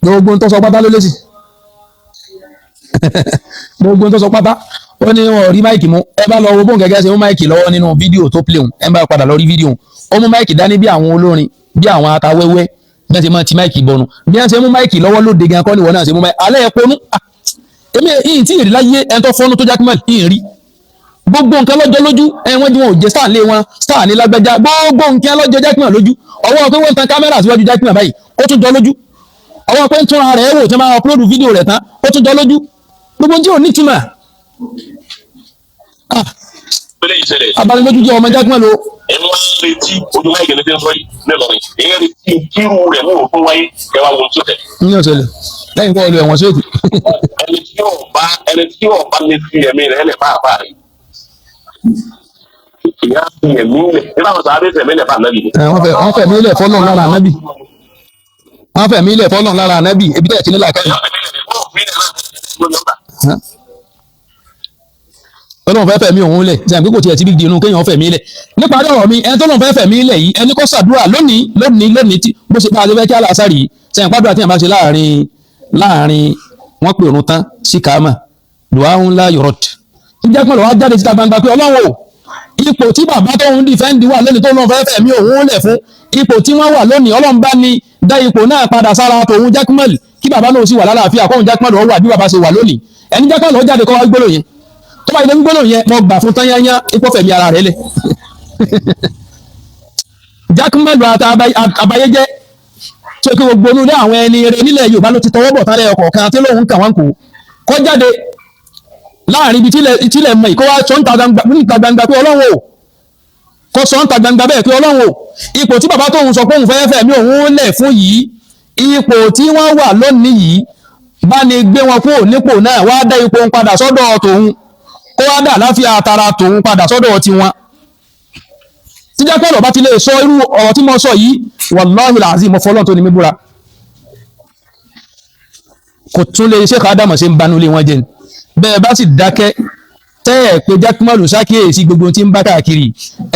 gbogbo ń tọ́ sọ pátá ló lé sí gbogbo ń tọ́ sọ pátá ó ní wọn ò rí máìkì mú ẹ bá lọ wo bóun gẹ́gẹ́ ṣe mú máìkì lọ́wọ́ nínú fídíò tó play ẹ bá padà lọ rí fídíò ó mú máìkì dání bí àwọn olórin bí àwọn atawẹ́wẹ́ bí wọ́n ti máa ti máìkì bọnu bí wọ́n ṣe mú máìkì lọ́wọ́ lóde gan kọ́ ni wọ́n náà ṣe mú máìkì alẹ́ ẹ̀ ponú èmi yìí tí ìrì láyé ẹni tó fọ́nú tó jákèmọ́lì yìí rí gbogbo nǹkan lọ́jọ́ lójú ẹ̀wọ̀n jí wọn ò jẹ́ star lé wọn star ní lágbájá gbogbo nǹkan lọ́jọ́ jákèmọ́lì lójú ọwọ́ pé wọ́n tan kámẹ́rà síwájú jákèmọ́lì báyìí ó tún jọ lójú ọwọ́ pé ń tún ara rẹ̀ wò tí wọ́n máa upload fídíò rẹ̀ tán ó tún jọ lójú gbogbo tí ò ní túmọ̀ abalẹ́lójú jẹ́ ọmọ jákèmọ́lì o. ẹnu wa ń retí ojú máìkì ní tẹ́lifọ̀ yìí nílọrin èyí retí kírú rẹ̀ mú òfin wáyé kẹwàá wọn tó tẹ̀. ní ọ̀sẹ̀lẹ̀ lẹ́yìn kọ́ ọ̀lù ẹ̀wọ̀n sóòtù. ẹni tí ọba lè fi ẹ̀mí rẹ̀ lẹ̀ pàápàá rẹ̀ ìyá fi ẹ̀mí lẹ̀ nígbà wọn sáré fẹ̀mí lẹ̀ fáà nábì. wọ́n fẹ̀mí lẹ̀ fọ́lọ́n lára ànábì wọ́n fẹ̀mí lẹ̀ fọ́lọ́n lára ànábì ebi tẹ̀ tí nílà káyọ̀. ọlọ́run fẹ́ fẹ̀mí òun lẹ̀ ṣe àgbékò tiẹ̀ tí bí di inú kéèyàn fẹ̀mí lẹ̀ nípa ọ̀rọ̀ mi ẹni tó lọ́n fẹ́ fẹ̀mí lẹ̀ yìí ẹni kó ṣàdúrà lónìí tí bó ṣe bá a ṣe fẹ́ kí aláṣárì yìí ṣe àpádùn àti àbáṣe láàrin wọ́n pè òun tán sí kàámà dùá ń lá yọ̀rọ̀t. ìjà pọ̀ lọ́wọ́ jáde síta gbangba pé ọlọ́run o ipò tí bàbá tó ń dìfẹ́ǹdì wà lónìí tó náà fẹ́ fẹ̀mí òun lẹ̀ fún ipò tí wọ́n wà lónìí ọlọ́run bá ní dá ipò náà padà sára tòun jákèmọ́lì kí bàbá náà sì wà lálàáfíà kóhun jákèmọ́lì ó wà bí bàbá ṣe wà lónìí ẹni jákèmọ́lì ó jáde kó wá gbólóhùn yẹn tó bá ilé ń gbólóhùn yẹn mo gbà fún tán yányá ipò fẹ̀mí ara rẹ̀ lẹ̀ jákèmọ́lì àtàbáyéjẹ́ tó kí gbogbo onúlé àwọn ẹni rẹ̀ nílẹ̀ Yorùbá ló ti tọwọ́ bọ̀ tálẹ̀ ọkọ̀ kan tí lóhun kà wọ́n kó jáde láàrin ibi tílẹ̀ mọ̀ ìkó wá sọ́ńtà gbangba pé ọlọ́run ò kó sọ́ńtà gbangba bẹ́ẹ̀ pé ọlọ́run ò ipò tí bàbá tóun sọ pé òun fẹ́ fẹ̀mí òun lẹ̀ fún yìí ipò tí wọ́n wà lónìí yìí bá ní gbé wọn kúrò nípò náà wá dá ipò ń padà sọ́dọ̀ tòun kó wá dà láfíà tara tòun padà sọ́dọ̀ tiwọn tí jẹ́ pé ọ̀rọ̀ bá ti lè sọ irú ọ̀rọ̀ tí mo sọ yìí wàláhì làzí mo fọlọ́n tó ní mi búra kò tún lè Sheikh Adam ṣe ń banú lé wọn jẹ́ bẹ́ẹ̀ bá sì dákẹ́ tẹ́ ẹ̀ pé jákèmọ́lù ṣàkíyèsí gbogbo tí ń bá káàkiri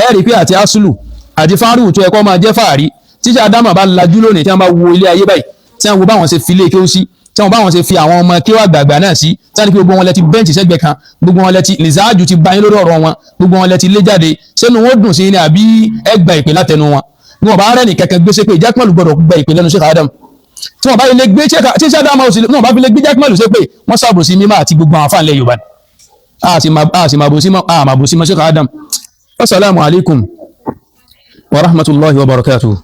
ẹ rí pé àti asulu àti fáríwù tó ẹ̀kọ́ máa jẹ́ fàárí tí Sheikh Adam bá lajú lónìí tí wọ́n bá wo ilé ayé báyìí tí wọ́n wo báwọn ṣe fi ilé kéwú sí tí wọ́n báwọn ṣe fi àwọn ọmọ kéwú àgbààgbà náà sí tí wọ́n ní pé gbogbo wọn lẹ ti bẹ́ǹtì sẹ́gbẹ̀ẹ́ kan gbogbo wọn lẹ ti lìzáàjù ti bá yín lórí ọ̀rọ̀ wọn gbogbo wọn lẹ ti lé jáde sẹ́nu wọn dùn sí ni àbí ẹgbà ìpè látẹnu wọn ní wọn bá rẹ́ ní kẹ̀kẹ́ gbéṣẹ́ pé jákèmọ́lù gbọdọ̀ gba ìpè lẹ́nu Sheikh Adam tí wọn bá ilé gbé Sheikh Adam wọn bá fi lè gbé jákèmọ́lù sí pé wọ́n sábòsí mímọ́ àti gbogbo àwọn afáàlẹ̀ Yorùbá àmàbòsí mọ́ Sheikh Adam. Assalamu alaikum wa rahmatullahi wa barakatuh.